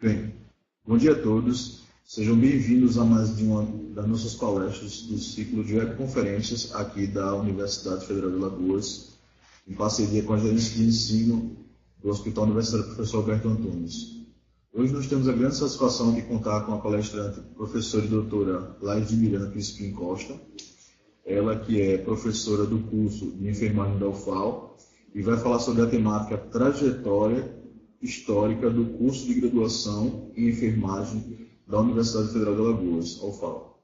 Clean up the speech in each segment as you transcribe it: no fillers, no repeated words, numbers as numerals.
Bem, bom dia a todos. Sejam bem-vindos a mais de uma das nossas palestras do ciclo de webconferências aqui da Universidade Federal de Alagoas, em parceria com a Gerência de Ensino do Hospital Universitário Professor Alberto Antunes. Hoje nós temos a grande satisfação de contar com a palestrante professora e doutora Laís de Miranda Crispim Costa, ela que é professora do curso de enfermagem da UFAL e vai falar sobre a temática trajetória histórica do curso de graduação em enfermagem da Universidade Federal de Alagoas, a UFAL.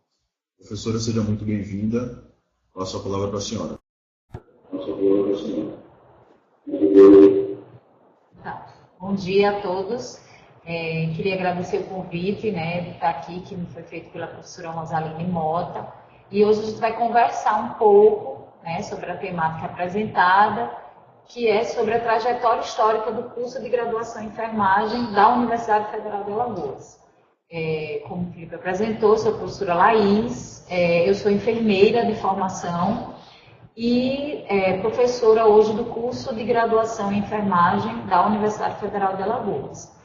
Professora, seja muito bem-vinda. Passo a palavra para a senhora. Bom dia a todos. Queria agradecer o convite, de estar aqui, que me foi feito pela professora Rosaline Mota. E hoje a gente vai conversar um pouco, sobre a temática apresentada, que é sobre a trajetória histórica do curso de graduação em enfermagem da Universidade Federal de Alagoas. Como o Felipe apresentou, sou a professora Laís, eu sou enfermeira de formação e professora hoje do curso de graduação em enfermagem da Universidade Federal de Alagoas.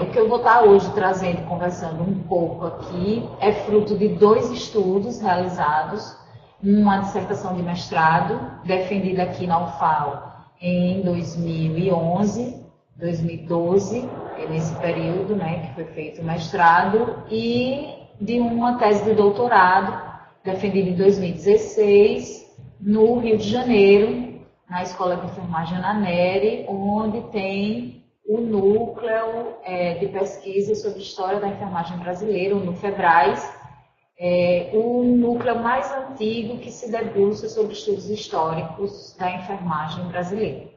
O que eu vou estar hoje trazendo, conversando um pouco aqui, é fruto de 2 estudos realizados, uma dissertação de mestrado, defendida aqui na UFAL em 2011, 2012, nesse período, que foi feito o mestrado, e de uma tese de doutorado, defendida em 2016, no Rio de Janeiro, na Escola de Enfermagem Ana Nery, onde tem o núcleo de pesquisa sobre história da enfermagem brasileira, o NUFEBRAS, o núcleo mais antigo que se debruça sobre estudos históricos da enfermagem brasileira.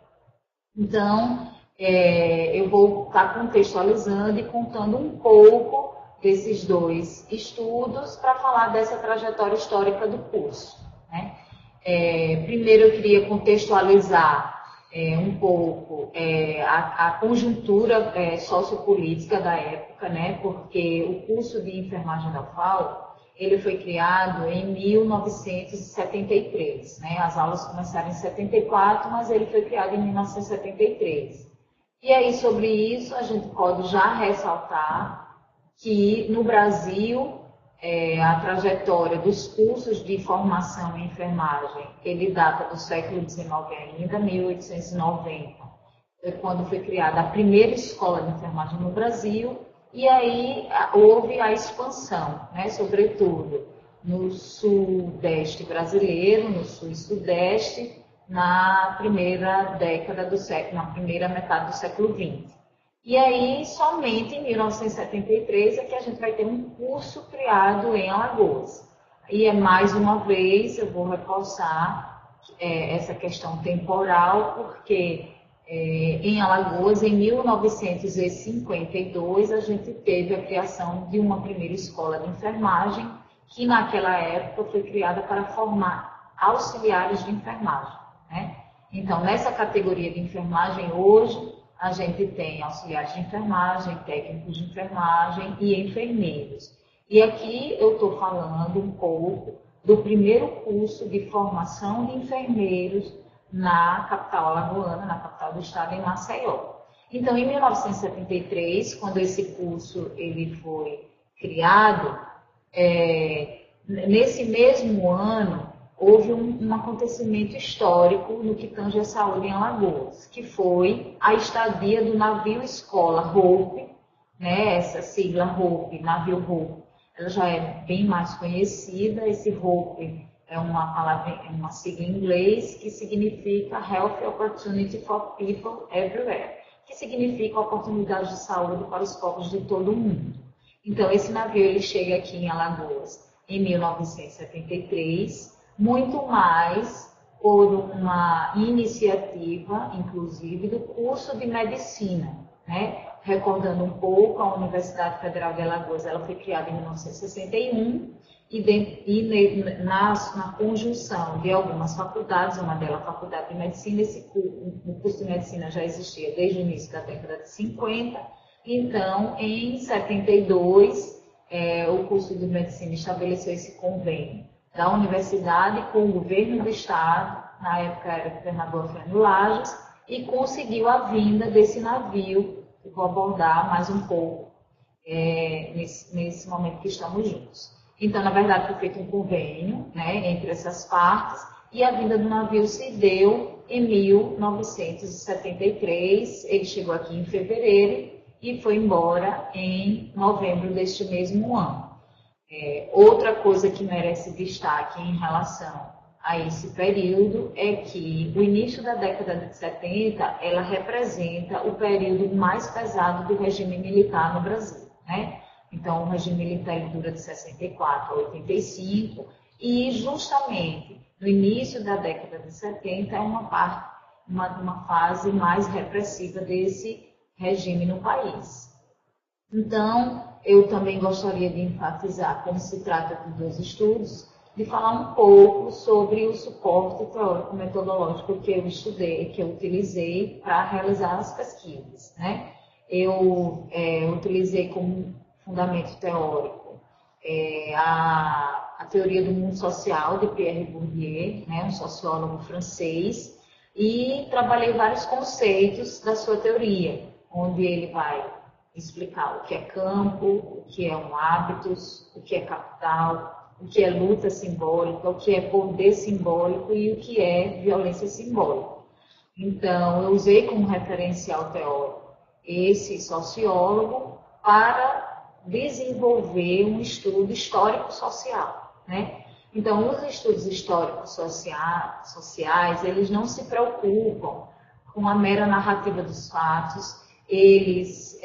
Então, eu vou estar contextualizando e contando um pouco desses 2 estudos para falar dessa trajetória histórica do curso. Primeiro, eu queria contextualizar um pouco a conjuntura sociopolítica da época, porque o curso de enfermagem da UFAL ele foi criado em 1973. As aulas começaram em 74, mas ele foi criado em 1973. E aí, sobre isso, a gente pode já ressaltar que no Brasil, a trajetória dos cursos de formação em enfermagem, ele data do século XIX ainda, 1890, quando foi criada a primeira escola de enfermagem no Brasil, e aí houve a expansão, sobretudo no sudeste brasileiro, no sul e sudeste, na primeira década do século, na primeira metade do século XX. E aí, somente em 1973 é que a gente vai ter um curso criado em Alagoas. E mais uma vez, eu vou reforçar essa questão temporal, porque em Alagoas, em 1952, a gente teve a criação de uma primeira escola de enfermagem, que naquela época foi criada para formar auxiliares de enfermagem. Então, nessa categoria de enfermagem, hoje, a gente tem auxiliares de enfermagem, técnicos de enfermagem e enfermeiros. E aqui eu estou falando um pouco do primeiro curso de formação de enfermeiros na capital alagoana, na capital do estado, em Maceió. Então, em 1973, quando esse curso ele foi criado, nesse mesmo ano, houve um acontecimento histórico no que tange a saúde em Alagoas, que foi a estadia do navio escola Hope, essa sigla Hope, navio Hope, ela já é bem mais conhecida. Esse Hope é uma palavra, uma sigla em inglês que significa Health Opportunity for People Everywhere, que significa oportunidade de saúde para os povos de todo o mundo. Então, esse navio ele chega aqui em Alagoas em 1973, muito mais por uma iniciativa, inclusive, do curso de medicina. Recordando um pouco, a Universidade Federal de Alagoas ela foi criada em 1961 e na conjunção de algumas faculdades, uma delas a Faculdade de Medicina, o curso de medicina já existia desde o início da década de 50, então, em 72, o curso de medicina estabeleceu esse convênio da universidade com o governo do estado, na época era o governador Afrânio Lages, e conseguiu a vinda desse navio, que vou abordar mais um pouco nesse momento que estamos juntos. Então, na verdade, foi feito um convênio, né, entre essas partes, e a vinda do navio se deu em 1973. Ele chegou aqui em fevereiro e foi embora em novembro deste mesmo ano. Outra coisa que merece destaque em relação a esse período é que o início da década de 70, ela representa o período mais pesado do regime militar no Brasil, né? Então, o regime militar dura de 64 a 85 e justamente no início da década de 70 é uma fase mais repressiva desse regime no país. Então, eu também gostaria de enfatizar, como se trata de 2 estudos, de falar um pouco sobre o suporte teórico-metodológico que eu estudei, que eu utilizei para realizar as pesquisas, né? Eu utilizei como fundamento teórico a teoria do mundo social de Pierre Bourdieu, né, um sociólogo francês, e trabalhei vários conceitos da sua teoria, onde ele vai explicar o que é campo, o que é um hábitos, o que é capital, o que é luta simbólica, o que é poder simbólico e o que é violência simbólica. Então, eu usei como referencial teórico esse sociólogo para desenvolver um estudo histórico-social, né? Então, os estudos históricos sociais, eles não se preocupam com a mera narrativa dos fatos, eles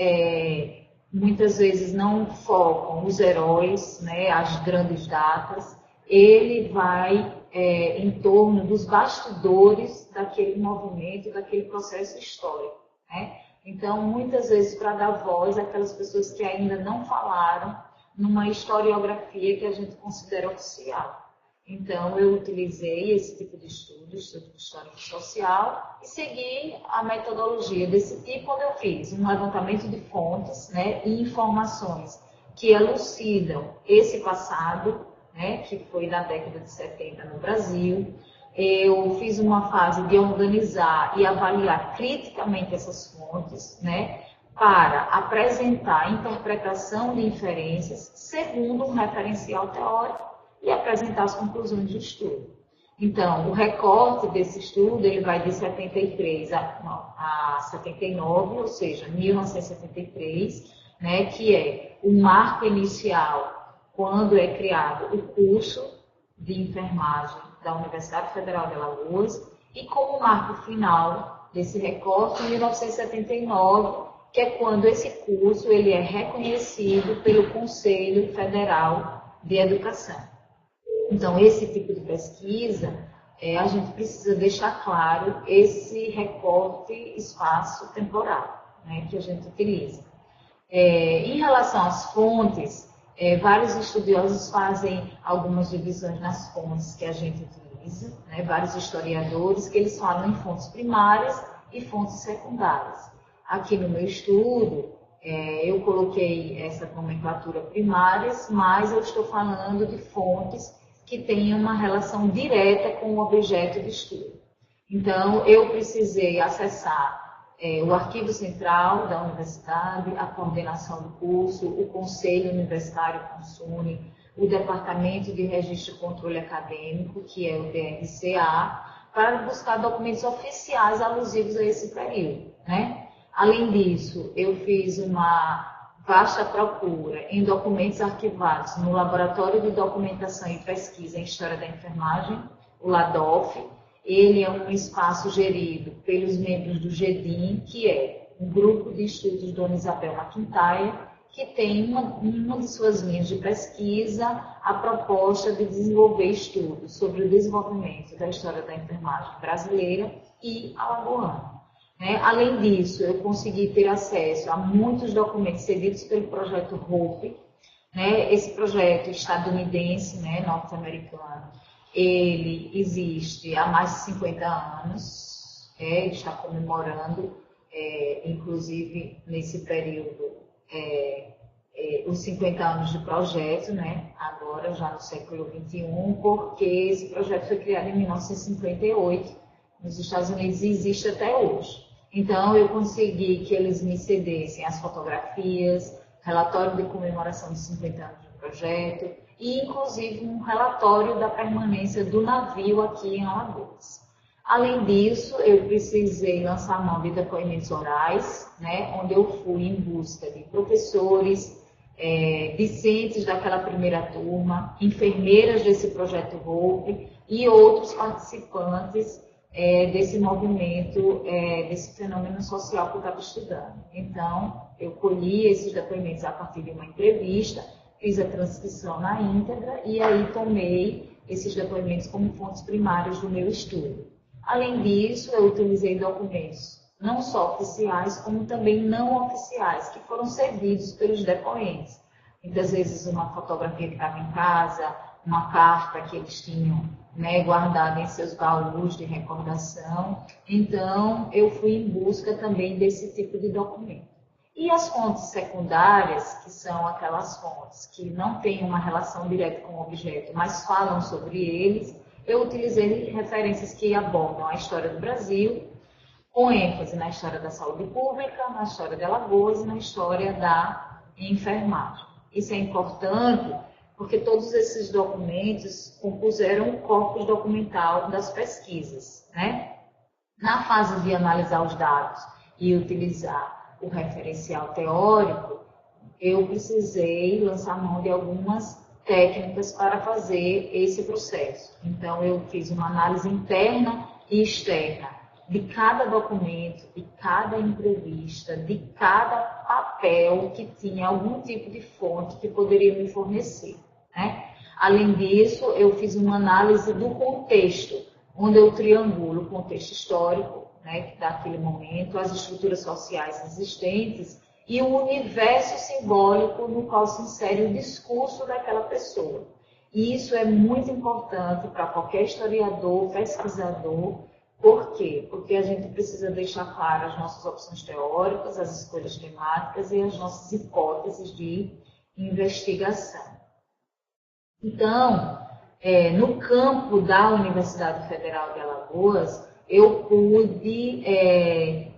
muitas vezes não focam os heróis, né, as grandes datas, ele vai em torno dos bastidores daquele movimento, daquele processo histórico, né? Então, muitas vezes, para dar voz àquelas pessoas que ainda não falaram numa historiografia que a gente considera oficial. Então, eu utilizei esse tipo de estudo histórico-social, e segui a metodologia desse tipo, onde eu fiz um levantamento de fontes, né, e informações que elucidam esse passado, né, que foi da década de 70 no Brasil. Eu fiz uma fase de organizar e avaliar criticamente essas fontes, né, para apresentar a interpretação de inferências segundo um referencial teórico e apresentar as conclusões do estudo. Então, o recorte desse estudo ele vai de 73 a 79, ou seja, 1973, né, que é o marco inicial quando é criado o curso de enfermagem da Universidade Federal de Alagoas, e como marco final desse recorte, 1979, que é quando esse curso ele é reconhecido pelo Conselho Federal de Educação. Então, esse tipo de pesquisa, a gente precisa deixar claro esse recorte espaço-temporal, né, que a gente utiliza. Em relação às fontes, vários estudiosos fazem algumas divisões nas fontes que a gente utiliza, né, vários historiadores que eles falam em fontes primárias e fontes secundárias. Aqui no meu estudo, eu coloquei essa nomenclatura primárias, mas eu estou falando de fontes que têm uma relação direta com o objeto de estudo. Então, eu precisei acessar o arquivo central da universidade, a coordenação do curso, o Conselho Universitário Consune, o Departamento de Registro e Controle Acadêmico, que é o DRCA, para buscar documentos oficiais alusivos a esse período, né? Além disso, eu fiz uma vasta procura em documentos arquivados no Laboratório de Documentação e Pesquisa em História da Enfermagem, o LADOF. Ele é um espaço gerido pelos membros do GEDIM, que é um grupo de estudos Dona Isabel McIntyre, que tem uma de suas linhas de pesquisa a proposta de desenvolver estudos sobre o desenvolvimento da história da enfermagem brasileira e alagoana. Além disso, eu consegui ter acesso a muitos documentos cedidos pelo projeto HOPE, esse projeto estadunidense, norte-americano. Ele existe há mais de 50 anos, ele está comemorando, inclusive nesse período, os 50 anos de projeto, agora já no século XXI, porque esse projeto foi criado em 1958 nos Estados Unidos e existe até hoje. Então, eu consegui que eles me cedessem as fotografias, relatório de comemoração de 50 anos do projeto e, inclusive, um relatório da permanência do navio aqui em Alagoas. Além disso, eu precisei lançar mão de depoimentos orais, né, onde eu fui em busca de professores, discentes daquela primeira turma, enfermeiras desse projeto Hope e outros participantes desse movimento, desse fenômeno social que eu estava estudando. Então, eu colhi esses depoimentos a partir de uma entrevista, fiz a transcrição na íntegra e aí tomei esses depoimentos como fontes primárias do meu estudo. Além disso, eu utilizei documentos não só oficiais, como também não oficiais, que foram cedidos pelos depoentes. Muitas vezes uma fotografia que estava em casa, uma carta que eles tinham, né, guardada em seus baús de recordação. Então, eu fui em busca também desse tipo de documento. E as fontes secundárias, que são aquelas fontes que não têm uma relação direta com o objeto, mas falam sobre eles, eu utilizei referências que abordam a história do Brasil, com ênfase na história da saúde pública, na história de Alagoas e na história da enfermagem. Isso é importante porque todos esses documentos compuseram o corpus documental das pesquisas, né? Na fase de analisar os dados e utilizar o referencial teórico, eu precisei lançar mão de algumas técnicas para fazer esse processo. Então, eu fiz uma análise interna e externa de cada documento, de cada entrevista, de cada papel que tinha algum tipo de fonte que poderia me fornecer, né? Além disso, eu fiz uma análise do contexto, onde eu triangulo o contexto histórico, né, daquele momento, as estruturas sociais existentes e o universo simbólico no qual se insere o discurso daquela pessoa. E isso é muito importante para qualquer historiador, pesquisador. Por quê? Porque a gente precisa deixar claras as nossas opções teóricas, as escolhas temáticas e as nossas hipóteses de investigação. Então, no campo da Universidade Federal de Alagoas, eu pude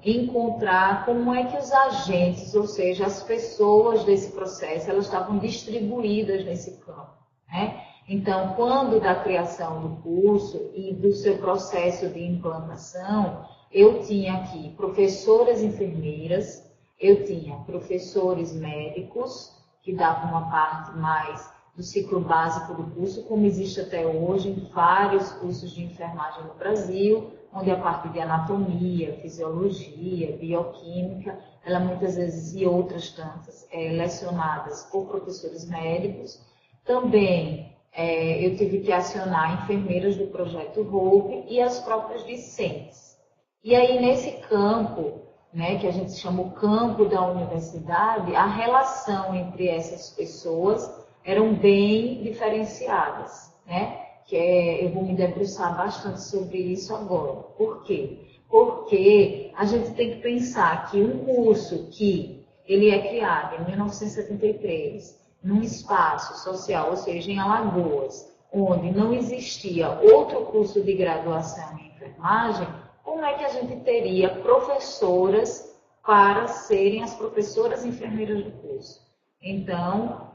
encontrar como é que os agentes, ou seja, as pessoas desse processo, elas estavam distribuídas nesse campo, né? Então, quando da criação do curso e do seu processo de implantação, eu tinha aqui professoras enfermeiras, eu tinha professores médicos, que davam uma parte mais do ciclo básico do curso, como existe até hoje em vários cursos de enfermagem no Brasil, onde a parte de anatomia, fisiologia, bioquímica, ela muitas vezes e outras tantas, lecionadas por professores médicos. Também eu tive que acionar enfermeiras do projeto Hope e as próprias discentes. E aí, nesse campo, né, que a gente chama o campo da universidade, a relação entre essas pessoas eram bem diferenciadas, né? Eu vou me debruçar bastante sobre isso agora. Por quê? Porque a gente tem que pensar que um curso que ele é criado em 1973, num espaço social, ou seja, em Alagoas, onde não existia outro curso de graduação em enfermagem, como é que a gente teria professoras para serem as professoras enfermeiras do curso? Então,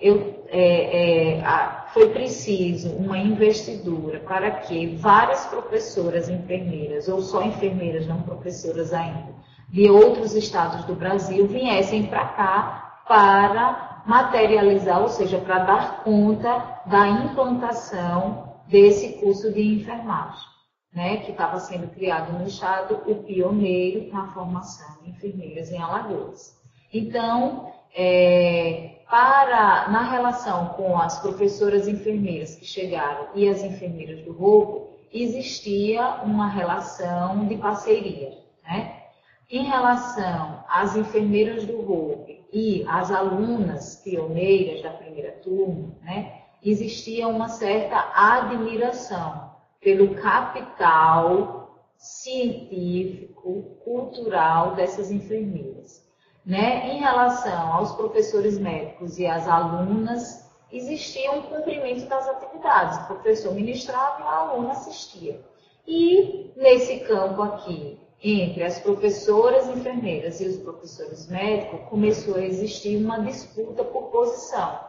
foi preciso uma investidura para que várias professoras enfermeiras, ou só enfermeiras, não professoras ainda, de outros estados do Brasil, viessem para cá para materializar, ou seja, para dar conta da implantação desse curso de enfermagem, né, que estava sendo criado no estado, o pioneiro na formação de enfermeiras em Alagoas. Então, na relação com as professoras enfermeiras que chegaram e as enfermeiras do Hope, existia uma relação de parceria, né? Em relação às enfermeiras do Hope e às alunas pioneiras da primeira turma, né, existia uma certa admiração pelo capital científico, cultural dessas enfermeiras. Né? Em relação aos professores médicos e às alunas, existia um cumprimento das atividades. O professor ministrava e a aluna assistia. E nesse campo aqui entre as professoras enfermeiras e os professores médicos, começou a existir uma disputa por posição.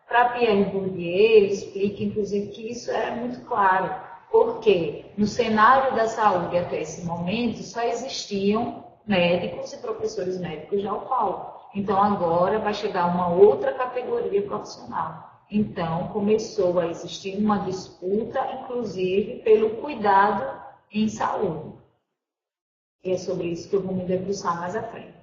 Para Pierre Bourdieu, ele explica, inclusive, que isso era muito claro, porque no cenário da saúde até esse momento só existiam médicos e professores médicos da UFAL. Então agora vai chegar uma outra categoria profissional. Então começou a existir uma disputa, inclusive, pelo cuidado em saúde. E é sobre isso que eu vou me debruçar mais à frente.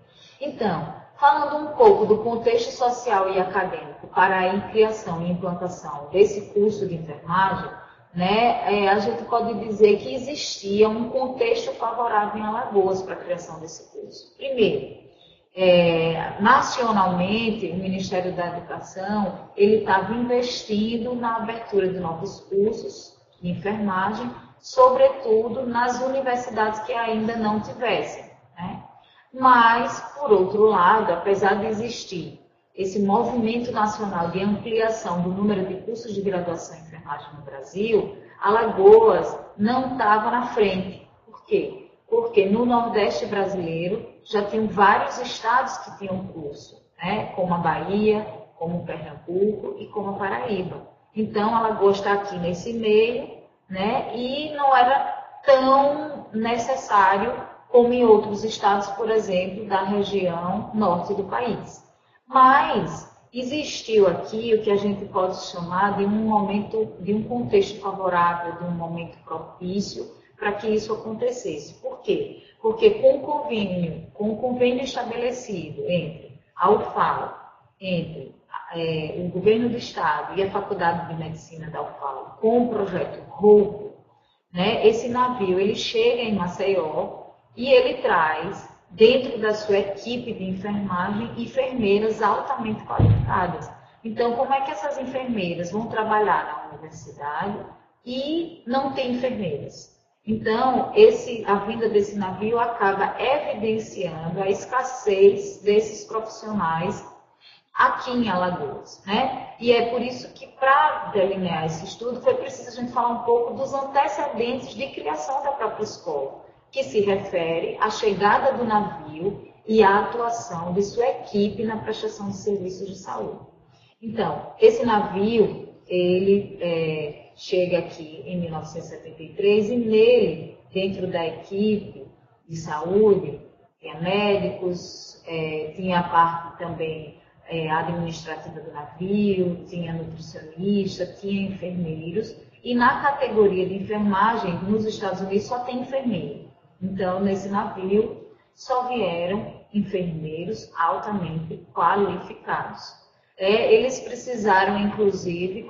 Então, falando um pouco do contexto social e acadêmico para a criação e implantação desse curso de enfermagem, né, a gente pode dizer que existia um contexto favorável em Alagoas para a criação desse curso. Primeiro, nacionalmente, o Ministério da Educação ele estava investindo na abertura de novos cursos de enfermagem, sobretudo nas universidades que ainda não tivessem, né? Mas, por outro lado, apesar de existir esse movimento nacional de ampliação do número de cursos de graduação em enfermagem no Brasil, Alagoas não estava na frente. Por quê? Porque no Nordeste brasileiro já tinham vários estados que tinham curso, né? Como a Bahia, como Pernambuco e como a Paraíba. Então, Alagoas está aqui nesse meio, né? E não era tão necessário como em outros estados, por exemplo, da região norte do país. Mas existiu aqui o que a gente pode chamar de um momento, de um contexto favorável, de um momento propício para que isso acontecesse. Por quê? Porque com o convênio estabelecido entre a UFAL, entre o governo do estado e a Faculdade de Medicina da UFAL, com o projeto HOPE, né, esse navio ele chega em Maceió e ele traz, dentro da sua equipe de enfermagem, enfermeiras altamente qualificadas. Então, como é que essas enfermeiras vão trabalhar na universidade e não tem enfermeiras? Então, a vinda desse navio acaba evidenciando a escassez desses profissionais aqui em Alagoas, né? E é por isso que, para delinear esse estudo, foi preciso a gente falar um pouco dos antecedentes de criação da própria escola, que se refere à chegada do navio e à atuação de sua equipe na prestação de serviços de saúde. Então, esse navio, ele chega aqui em 1973 e nele, dentro da equipe de saúde, tinha médicos, tinha a parte também administrativa do navio, tinha nutricionista, tinha enfermeiros, e na categoria de enfermagem, nos Estados Unidos, só tem enfermeiro. Então, nesse navio, só vieram enfermeiros altamente qualificados. Eles precisaram, inclusive,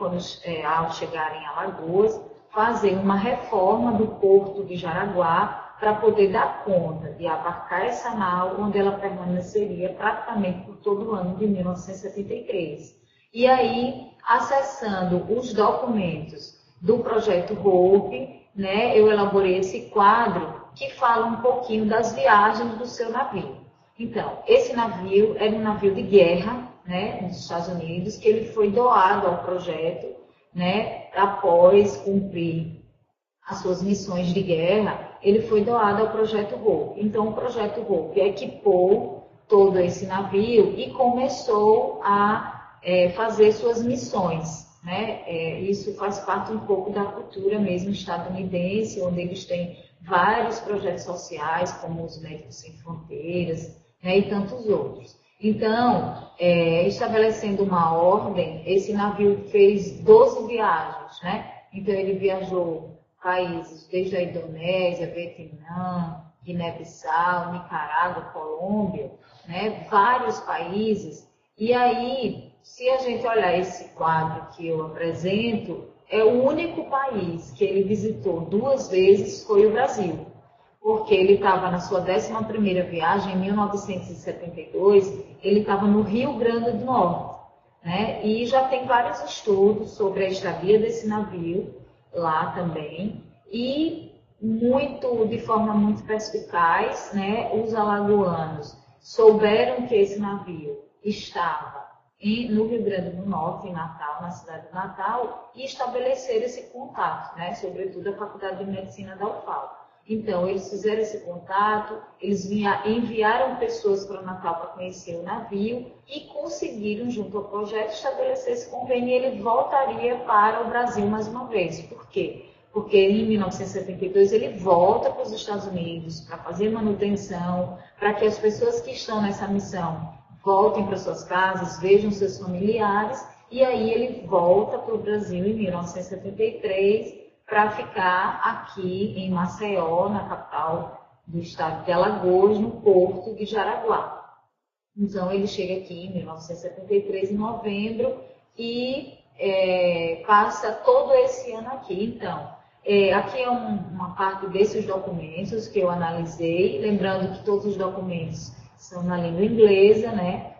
ao chegarem em Alagoas, fazer uma reforma do porto de Jaraguá para poder dar conta de abarcar essa nau, onde ela permaneceria praticamente por todo o ano de 1973. E aí, acessando os documentos do projeto HOPE, né, eu elaborei esse quadro que fala um pouquinho das viagens do seu navio. Então, esse navio era um navio de guerra, né, nos Estados Unidos, que ele foi doado ao projeto, né, após cumprir as suas missões de guerra, ele foi doado ao projeto HOPE. Então, o projeto HOPE equipou todo esse navio e começou a fazer suas missões, né? Isso faz parte um pouco da cultura mesmo estadunidense, onde eles têm vários projetos sociais, como os Médicos Sem Fronteiras, né, e tantos outros. Então, estabelecendo uma ordem, esse navio fez 12 viagens, né? Então, ele viajou países desde a Indonésia, Vietnã, Guiné-Bissau, Nicarágua, Colômbia, né? Vários países. E aí, se a gente olhar esse quadro que eu apresento, é o único país que ele visitou 2 vezes foi o Brasil. Porque ele estava na sua 11ª viagem, em 1972, ele estava no Rio Grande do Norte, né? E já tem vários estudos sobre a estadia desse navio lá também, e de forma muito perspicaz, né, os alagoanos souberam que esse navio estava no Rio Grande do Norte, em Natal, na cidade de Natal, e estabeleceram esse contato, né, sobretudo a Faculdade de Medicina da UFAL. Então, eles fizeram esse contato, eles enviaram pessoas para o Natal para conhecer o navio e conseguiram, junto ao projeto, estabelecer esse convênio e ele voltaria para o Brasil mais uma vez. Por quê? Porque em 1972 ele volta para os Estados Unidos para fazer manutenção, para que as pessoas que estão nessa missão voltem para suas casas, vejam seus familiares, e aí ele volta para o Brasil em 1973 para ficar aqui em Maceió, na capital do estado de Alagoas, no porto de Jaraguá. Então ele chega aqui em 1973, em novembro, e passa todo esse ano aqui. Então, aqui é uma parte desses documentos que eu analisei, lembrando que todos os documentos são na língua inglesa, né?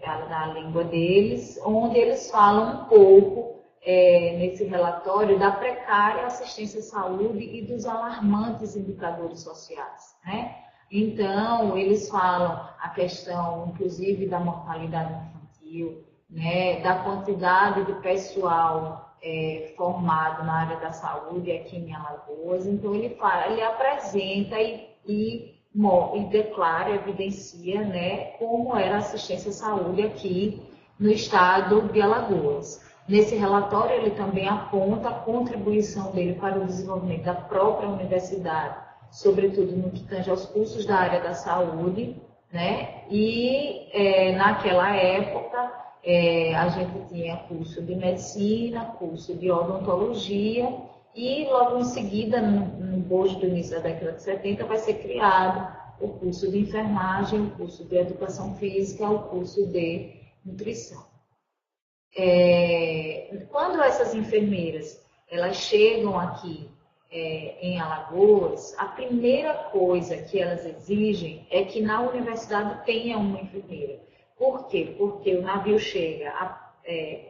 Na língua deles, onde eles falam um pouco nesse relatório da precária assistência à saúde e dos alarmantes indicadores sociais, né? Então, eles falam a questão, inclusive, da mortalidade infantil, né? Da quantidade de pessoal formado na área da saúde aqui em Alagoas. Então, ele apresenta e declara, evidencia, né, como era a assistência à saúde aqui no estado de Alagoas. Nesse relatório, ele também aponta a contribuição dele para o desenvolvimento da própria universidade, sobretudo no que tange aos cursos da área da saúde, né? E naquela época a gente tinha curso de medicina, curso de odontologia, e logo em seguida, no bojo do início da década de 70, vai ser criado o curso de enfermagem, o curso de educação física, o curso de nutrição. Quando essas enfermeiras elas chegam aqui em Alagoas, a primeira coisa que elas exigem é que na universidade tenha uma enfermeira. Por quê? Porque o navio chega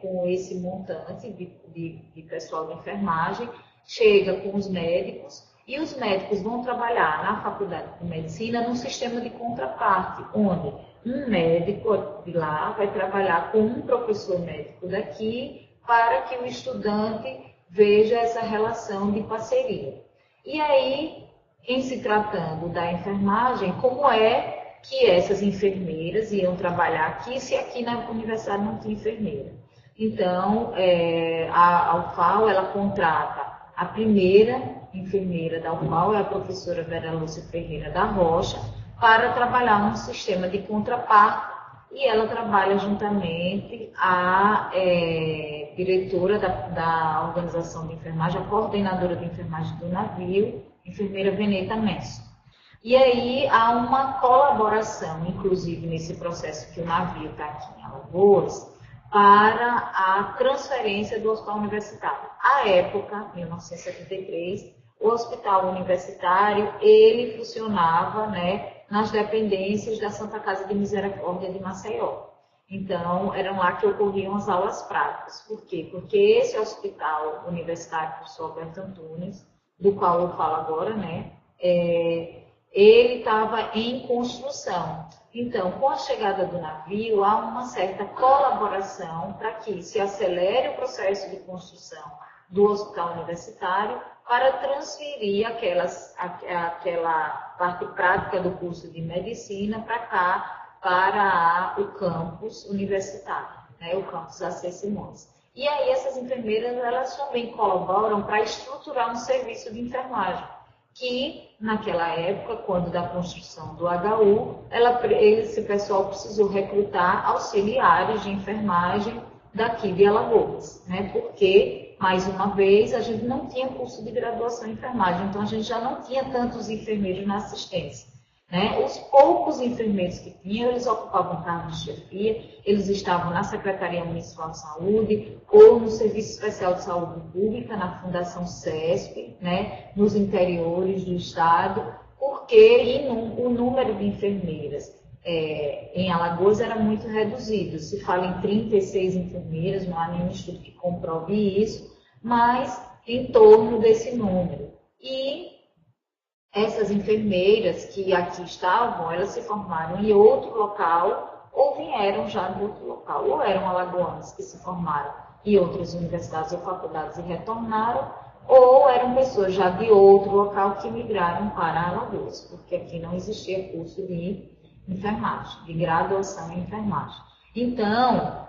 com esse montante de pessoal de enfermagem, chega com os médicos, e os médicos vão trabalhar na faculdade de medicina num sistema de contraparte, onde um médico de lá vai trabalhar com um professor médico daqui, para que o estudante veja essa relação de parceria. E aí, em se tratando da enfermagem, como é que essas enfermeiras iam trabalhar aqui, se aqui na universidade não tinha enfermeira? Então, a UFAL, ela contrata a primeira enfermeira da UFAL, é a professora Vera Lúcia Ferreira da Rocha, para trabalhar num sistema de contraparte, e ela trabalha juntamente à diretora da organização de enfermagem, a coordenadora de enfermagem do navio, enfermeira Veneta Messo. E aí há uma colaboração, inclusive nesse processo que o navio está aqui em Alagoas, para a transferência do hospital universitário. À época, 1973, o hospital universitário, ele funcionava, né, nas dependências da Santa Casa de Misericórdia de Maceió. Então, eram lá que ocorriam as aulas práticas. Por quê? Porque esse hospital universitário, professor Alberto Antunes, do qual eu falo agora, né, ele estava em construção. Então, com a chegada do navio, há uma certa colaboração para que se acelere o processo de construção do hospital universitário, para transferir aquela parte prática do curso de medicina para cá, para o campus universitário, né, o campus AC Simões. E aí essas enfermeiras, elas também colaboram para estruturar um serviço de enfermagem, que naquela época, quando da construção do HU, esse pessoal precisou recrutar auxiliares de enfermagem daqui de Alagoas, né? Porque, mais uma vez, a gente não tinha curso de graduação em enfermagem, então a gente já não tinha tantos enfermeiros na assistência, né? Os poucos enfermeiros que tinham, eles ocupavam cargos de chefia, eles estavam na Secretaria Municipal de Saúde ou no Serviço Especial de Saúde Pública, na Fundação CESP, né? Nos interiores do estado, porque o número de enfermeiras em Alagoas era muito reduzido. Se fala em 36 enfermeiras, não há nenhum estudo que comprove isso, mas em torno desse número. E essas enfermeiras que aqui estavam, elas se formaram em outro local ou vieram já de outro local, ou eram alagoanos que se formaram em outras universidades ou faculdades e retornaram, ou eram pessoas já de outro local que migraram para Alagoas, porque aqui não existia curso de enfermagem, de graduação em enfermagem. Então,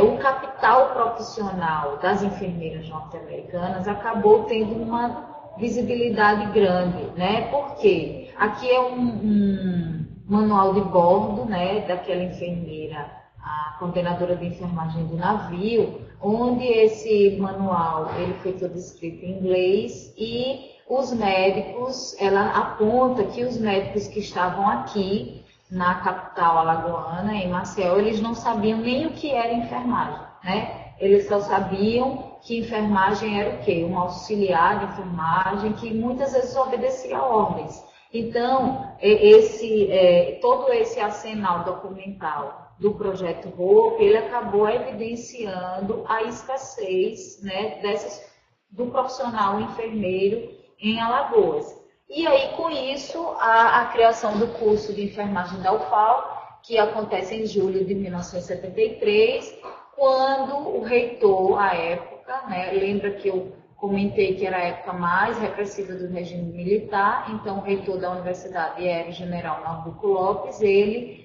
o capital profissional das enfermeiras norte-americanas acabou tendo uma visibilidade grande, né? Porque aqui é um manual de bordo, né, daquela enfermeira, a coordenadora de enfermagem do navio, onde esse manual ele foi todo escrito em inglês e os médicos, ela aponta que os médicos que estavam aqui na capital alagoana, em Maceió, eles não sabiam nem o que era enfermagem, né? Eles só sabiam que enfermagem era o quê? Um auxiliar de enfermagem que muitas vezes obedecia ordens. Então, todo esse arsenal documental do Projeto Hope, ele acabou evidenciando a escassez, né, do profissional enfermeiro em Alagoas. E aí, com isso, a criação do curso de enfermagem da UFAL, que acontece em julho de 1973, quando o reitor, à época, né, lembra que eu comentei que era a época mais repressiva do regime militar, então o reitor da universidade era o general Nabuco Lopes, ele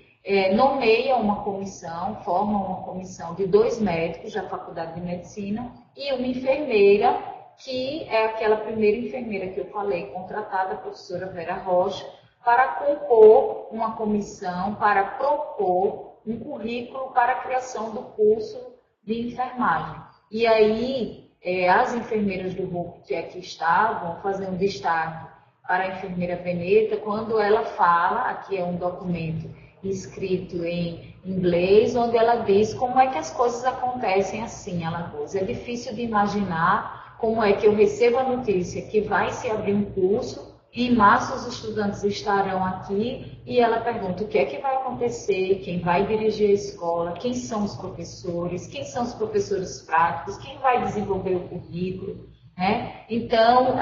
nomeia uma comissão, forma uma comissão de 2 médicos da Faculdade de Medicina e uma enfermeira, que é aquela primeira enfermeira que eu falei, contratada, a professora Vera Rocha, para compor uma comissão, para propor um currículo para a criação do curso de enfermagem. E aí, as enfermeiras do grupo que aqui estavam, fazendo destaque para a enfermeira Veneta, quando ela fala, aqui é um documento escrito em inglês, onde ela diz como é que as coisas acontecem assim em Alagoas. É difícil de imaginar como é que eu recebo a notícia que vai se abrir um curso, em março os estudantes estarão aqui e ela pergunta o que é que vai acontecer, quem vai dirigir a escola, quem são os professores práticos, quem vai desenvolver o currículo, né? Então,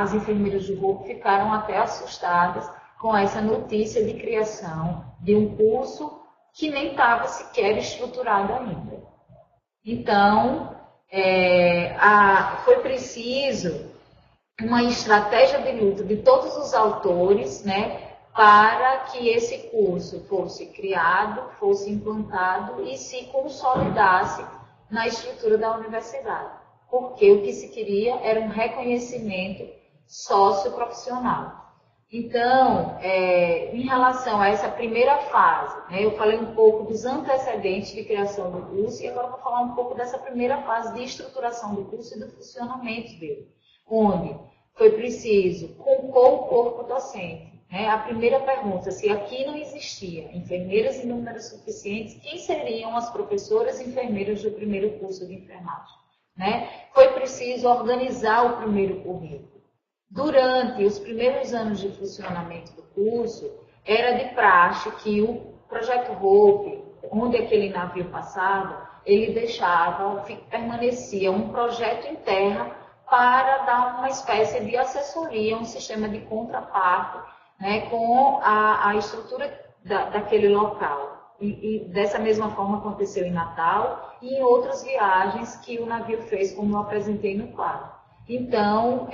as enfermeiras do grupo ficaram até assustadas com essa notícia de criação de um curso que nem estava sequer estruturado ainda. Então, foi preciso uma estratégia de luta de todos os autores, né, para que esse curso fosse criado, fosse implantado e se consolidasse na estrutura da universidade. Porque o que se queria era um reconhecimento socioprofissional. Então, em relação a essa primeira fase, né, eu falei um pouco dos antecedentes de criação do curso e agora vou falar um pouco dessa primeira fase de estruturação do curso e do funcionamento dele, onde foi preciso compor o corpo docente. Né? A primeira pergunta, se aqui não existia enfermeiras em números suficientes, quem seriam as professoras e enfermeiras do primeiro curso de enfermagem? Né? Foi preciso organizar o primeiro currículo. Durante os primeiros anos de funcionamento do curso, era de praxe que o Projeto Hope, onde aquele navio passava, ele permanecia um projeto em terra para dar uma espécie de assessoria, um sistema de contraparto, né, com a estrutura daquele local. E dessa mesma forma aconteceu em Natal e em outras viagens que o navio fez, como eu apresentei no quadro. Então,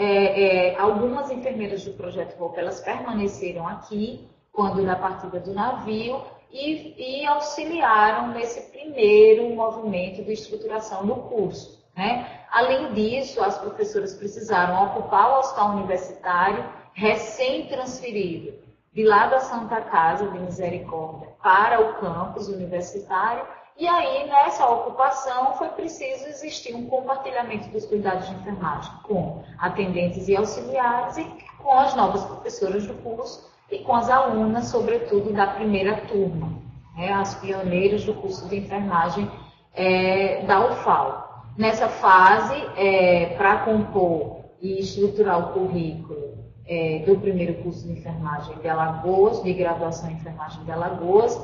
algumas enfermeiras do Projeto Hope, elas permaneceram aqui quando da partida do navio e auxiliaram nesse primeiro movimento de estruturação do curso. Né? Além disso, as professoras precisaram ocupar o hospital universitário recém-transferido de lá da Santa Casa de Misericórdia para o campus universitário. E aí, nessa ocupação, foi preciso existir um compartilhamento dos cuidados de enfermagem com atendentes e auxiliares e com as novas professoras do curso e com as alunas, sobretudo, da primeira turma, né, as pioneiras do curso de enfermagem da UFAL. Nessa fase, para compor e estruturar o currículo do primeiro curso de enfermagem de Alagoas, de graduação em enfermagem de Alagoas,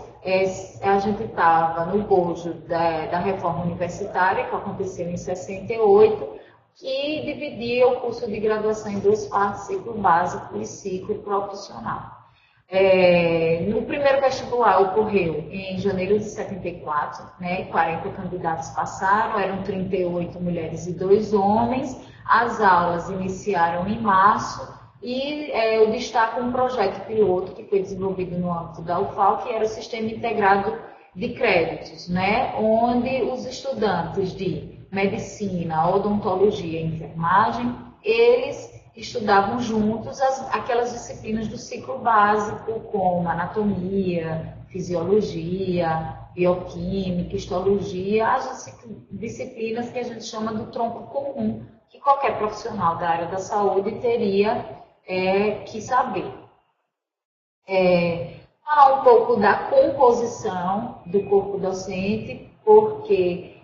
a gente estava no bojo da reforma universitária, que aconteceu em 68, que dividia o curso de graduação em 2 partes, ciclo básico e ciclo profissional. No primeiro vestibular ocorreu em janeiro de 74, né? 40 candidatos passaram, eram 38 mulheres e 2 homens. As aulas iniciaram em março e eu destaco um projeto piloto que foi desenvolvido no âmbito da UFAL, que era o Sistema Integrado de Créditos, né? Onde os estudantes de medicina, odontologia e enfermagem, eles estudavam juntos aquelas disciplinas do ciclo básico, como anatomia, fisiologia, bioquímica, histologia, as disciplinas que a gente chama do tronco comum, que qualquer profissional da área da saúde teria que saber. Falar um pouco da composição do corpo docente, porque,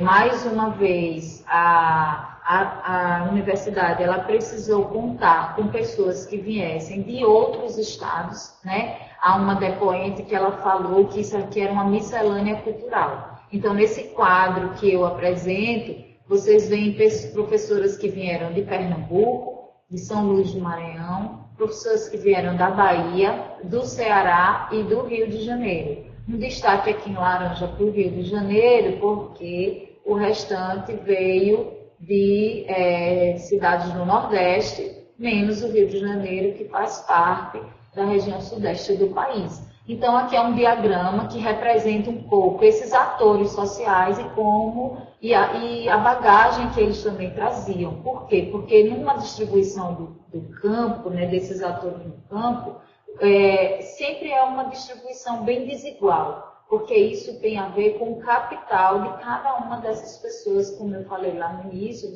mais uma vez, a universidade ela precisou contar com pessoas que viessem de outros estados, né? Há uma depoente que ela falou que isso aqui era uma miscelânea cultural. Então, nesse quadro que eu apresento, vocês veem professoras que vieram de Pernambuco, de São Luís do Maranhão, professores que vieram da Bahia, do Ceará e do Rio de Janeiro. Um destaque aqui em laranja para o Rio de Janeiro, porque o restante veio de cidades do Nordeste, menos o Rio de Janeiro, que faz parte da região sudeste do país. Então, aqui é um diagrama que representa um pouco esses atores sociais e a bagagem que eles também traziam. Por quê? Porque numa distribuição do campo, né, desses atores no campo, sempre é uma distribuição bem desigual, porque isso tem a ver com o capital de cada uma dessas pessoas, como eu falei lá no início,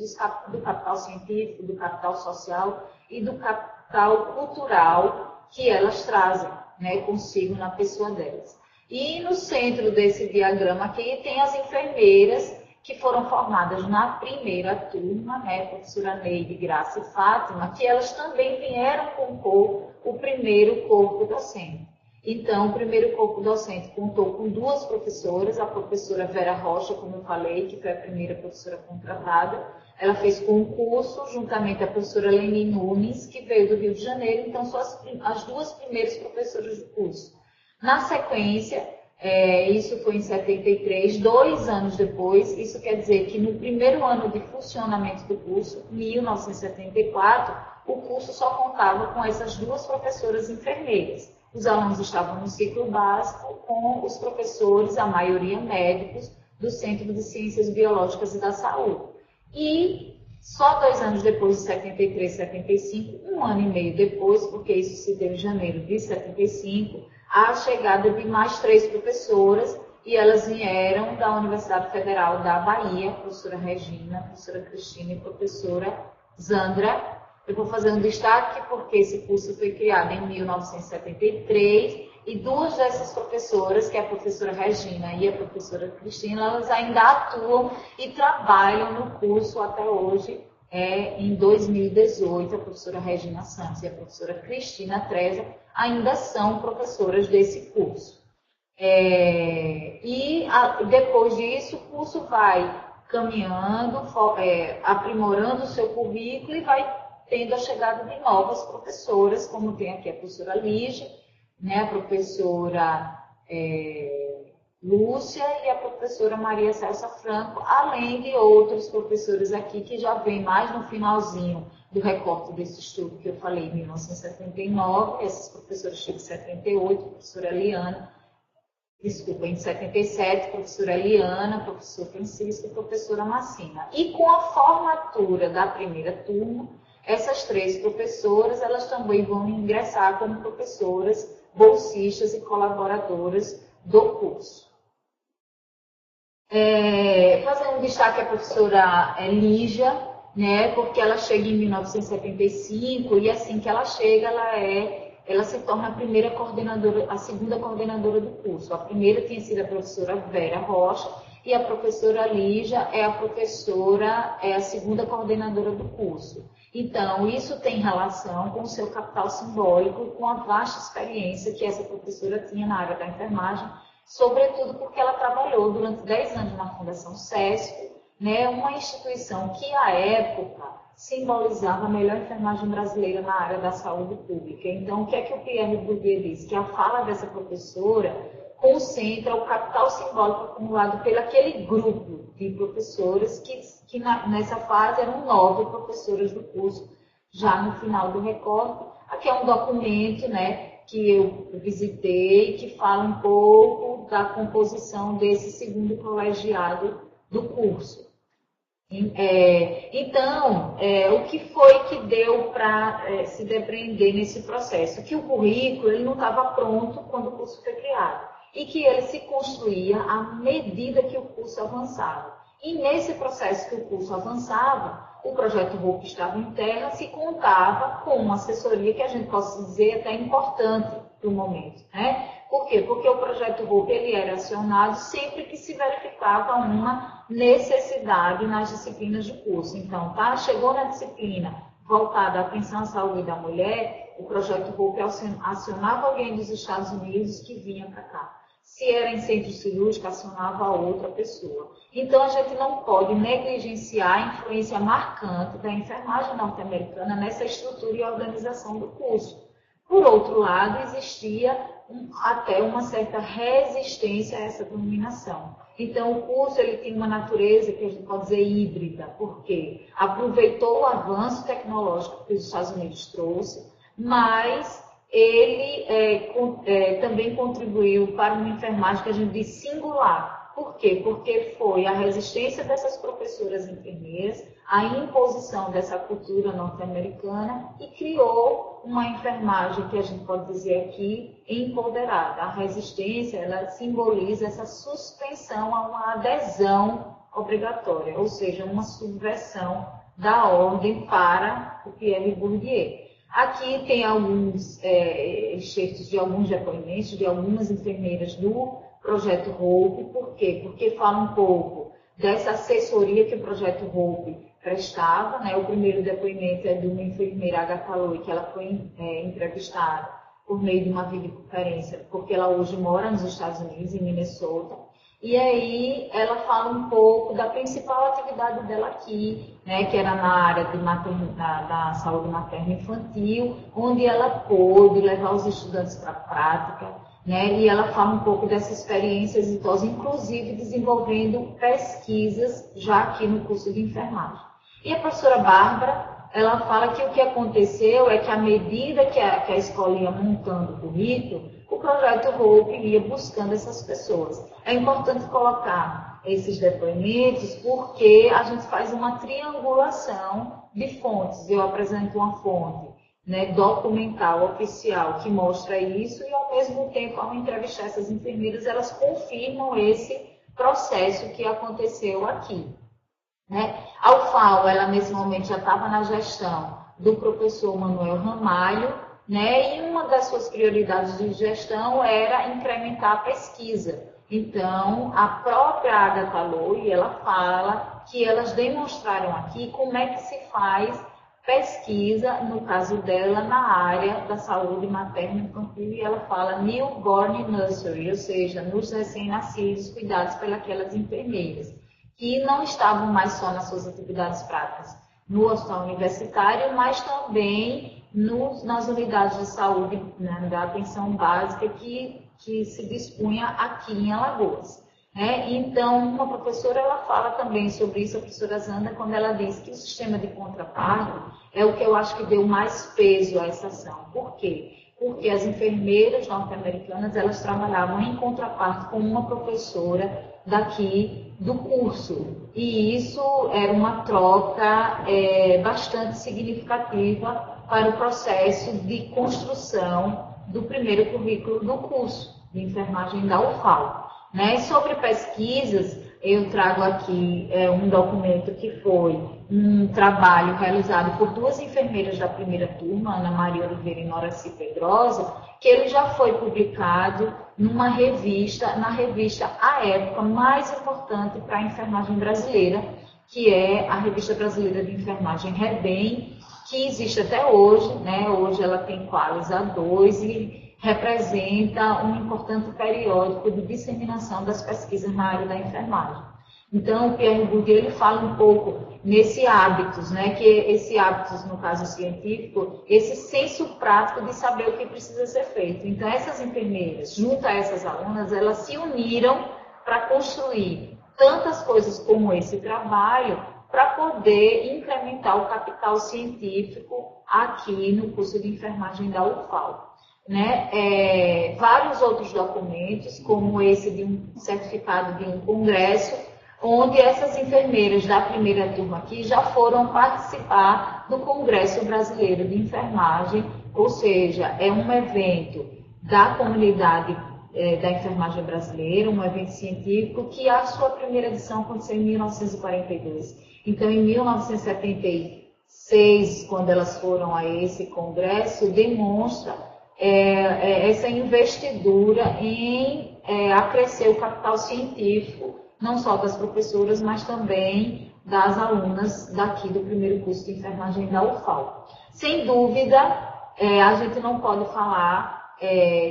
do capital científico, do capital social e do capital cultural que elas trazem, né, consigo na pessoa delas. E no centro desse diagrama aqui tem as enfermeiras que foram formadas na primeira turma, né, professora Neide, Graça e Fátima, que elas também vieram compor o primeiro corpo docente. Então, o primeiro corpo docente contou com 2 professoras, a professora Vera Rocha, como eu falei, que foi a primeira professora contratada. Ela fez concurso juntamente a professora Leni Nunes, que veio do Rio de Janeiro, então são as 2 primeiras professoras do curso. Na sequência, isso foi em 73, 2 anos depois, isso quer dizer que no primeiro ano de funcionamento do curso, 1974, o curso só contava com essas 2 professoras enfermeiras. Os alunos estavam no ciclo básico com os professores, a maioria médicos, do Centro de Ciências Biológicas e da Saúde. E só 2 anos depois, de 73, 75, 1 ano e meio depois, porque isso se deu em janeiro de 75, a chegada de mais 3 professoras, e elas vieram da Universidade Federal da Bahia, professora Regina, professora Cristina e professora Zandra. Eu vou fazer um destaque porque esse curso foi criado em 1973 e 2 dessas professoras, que é a professora Regina e a professora Cristina, elas ainda atuam e trabalham no curso até hoje. Em 2018, a professora Regina Santos e a professora Cristina Treza ainda são professoras desse curso. Depois disso, o curso vai caminhando, aprimorando o seu currículo e vai tendo a chegada de novas professoras, como tem aqui a professora Lígia, né, a professora Lúcia e a professora Maria Celsa Franco, além de outros professores aqui que já vem mais no finalzinho do recorte desse estudo que eu falei, em 1979, essas professoras chegam em 78, professora Eliana, desculpa, em 77, professora Eliana, professor Francisco e professora Macina. E com a formatura da primeira turma, essas 3 professoras, elas também vão ingressar como professoras, bolsistas e colaboradoras do curso. Fazer um destaque à professora Lígia, né, porque ela chega em 1975 e assim que ela chega, ela se torna a primeira coordenadora, a segunda coordenadora do curso. A primeira tinha sido a professora Vera Rocha e a professora Lígia é a segunda coordenadora do curso. Então, isso tem relação com o seu capital simbólico, com a vasta experiência que essa professora tinha na área da enfermagem, sobretudo porque ela trabalhou durante 10 anos na Fundação SESC, né, uma instituição que, à época, simbolizava a melhor enfermagem brasileira na área da saúde pública. Então, o que é que o Pierre Bourdieu diz? Que a fala dessa professora concentra o capital simbólico acumulado pelo aquele grupo de professoras que nessa fase eram 9 professoras do curso, já no final do recorte. Aqui é um documento, né, que eu visitei, que fala um pouco da composição desse segundo colegiado do curso. Então, o que foi que deu para se depreender nesse processo? Que o currículo ele não estava pronto quando o curso foi criado e que ele se construía à medida que o curso avançava. E nesse processo que o curso avançava, o projeto Hope estava em terra, se contava com uma assessoria que a gente possa dizer até importante para o momento, né? Por quê? Porque o projeto Hope ele era acionado sempre que se verificava uma necessidade nas disciplinas do curso. Então, chegou na disciplina voltada à atenção à saúde da mulher, o projeto Hope acionava alguém dos Estados Unidos que vinha para cá. Se era em centro cirúrgico, acionava outra pessoa. Então, a gente não pode negligenciar a influência marcante da enfermagem norte-americana nessa estrutura e organização do curso. Por outro lado, existia até uma certa resistência a essa dominação. Então, o curso ele tem uma natureza que a gente pode dizer híbrida, porque aproveitou o avanço tecnológico que os Estados Unidos trouxe, mas ele também contribuiu para uma enfermagem que a gente diz singular. Por quê? Porque foi a resistência dessas professoras enfermeiras, a imposição dessa cultura norte-americana e criou uma enfermagem que a gente pode dizer aqui empoderada. A resistência, ela simboliza essa suspensão a uma adesão obrigatória, ou seja, uma subversão da ordem para o Pierre Bourdieu. Aqui tem alguns excertos de alguns depoimentos de algumas enfermeiras do projeto Hope. Por quê? Porque fala um pouco dessa assessoria que o projeto Hope prestava, né? O primeiro depoimento é de uma enfermeira, Agatha Loy, que ela foi entrevistada por meio de uma videoconferência, porque ela hoje mora nos Estados Unidos, em Minnesota. E aí ela fala um pouco da principal atividade dela aqui, né, que era na área da saúde materna e infantil, onde ela pôde levar os estudantes para a prática, né, e ela fala um pouco dessa experiência exitosa, inclusive desenvolvendo pesquisas já aqui no curso de enfermagem. E a professora Bárbara, ela fala que o que aconteceu é que à medida que a escola ia montando o currículo, o projeto Hope ia buscando essas pessoas. É importante colocar esses depoimentos porque a gente faz uma triangulação de fontes. Eu apresento uma fonte, né, documental, oficial, que mostra isso e, ao mesmo tempo, ao entrevistar essas enfermeiras, elas confirmam esse processo que aconteceu aqui. Né? A UFAL, ela nesse momento já estava na gestão do professor Manuel Ramalho, né? E uma das suas prioridades de gestão era incrementar a pesquisa. Então, a própria Agatha Loy, ela fala que elas demonstraram aqui como é que se faz pesquisa, no caso dela, na área da saúde materna e infantil, e ela fala newborn nursery, ou seja, nos recém-nascidos cuidados pelas enfermeiras, que não estavam mais só nas suas atividades práticas no hospital universitário, mas também nas unidades de saúde, né, da atenção básica que se dispunha aqui em Alagoas. Né? Então, uma professora ela fala também sobre isso, a professora Zanda, quando ela diz que o sistema de contraparto é o que eu acho que deu mais peso a essa ação. Por quê? Porque as enfermeiras norte-americanas elas trabalhavam em contraparto com uma professora daqui do curso. E isso era uma troca bastante significativa para o processo de construção do primeiro currículo do curso de enfermagem da UFAL. Né? Sobre pesquisas, eu trago aqui um documento que foi um trabalho realizado por 2 enfermeiras da primeira turma, Ana Maria Oliveira e Noraci Pedrosa, que ele já foi publicado numa revista, na revista à época mais importante para a enfermagem brasileira, que é a Revista Brasileira de Enfermagem REBEM, que existe até hoje, né? Hoje ela tem qualis A2 e representa um importante periódico de disseminação das pesquisas na área da enfermagem. Então, o Pierre Bourdieu ele fala um pouco nesse hábitos, né, que esse hábitos, no caso científico, esse senso prático de saber o que precisa ser feito. Então, essas enfermeiras, junto a essas alunas, elas se uniram para construir tantas coisas como esse trabalho, para poder incrementar o capital científico aqui no curso de enfermagem da UFAL. Né? Vários outros documentos, como esse de um certificado de um congresso, onde essas enfermeiras da primeira turma aqui já foram participar do Congresso Brasileiro de Enfermagem, ou seja, é um evento da comunidade da enfermagem brasileira, um evento científico que a sua primeira edição aconteceu em 1942. Então, em 1976, quando elas foram a esse congresso, demonstra essa investidura em acrescer o capital científico, não só das professoras, mas também das alunas daqui do primeiro curso de enfermagem da UFAL. Sem dúvida, a gente não pode falar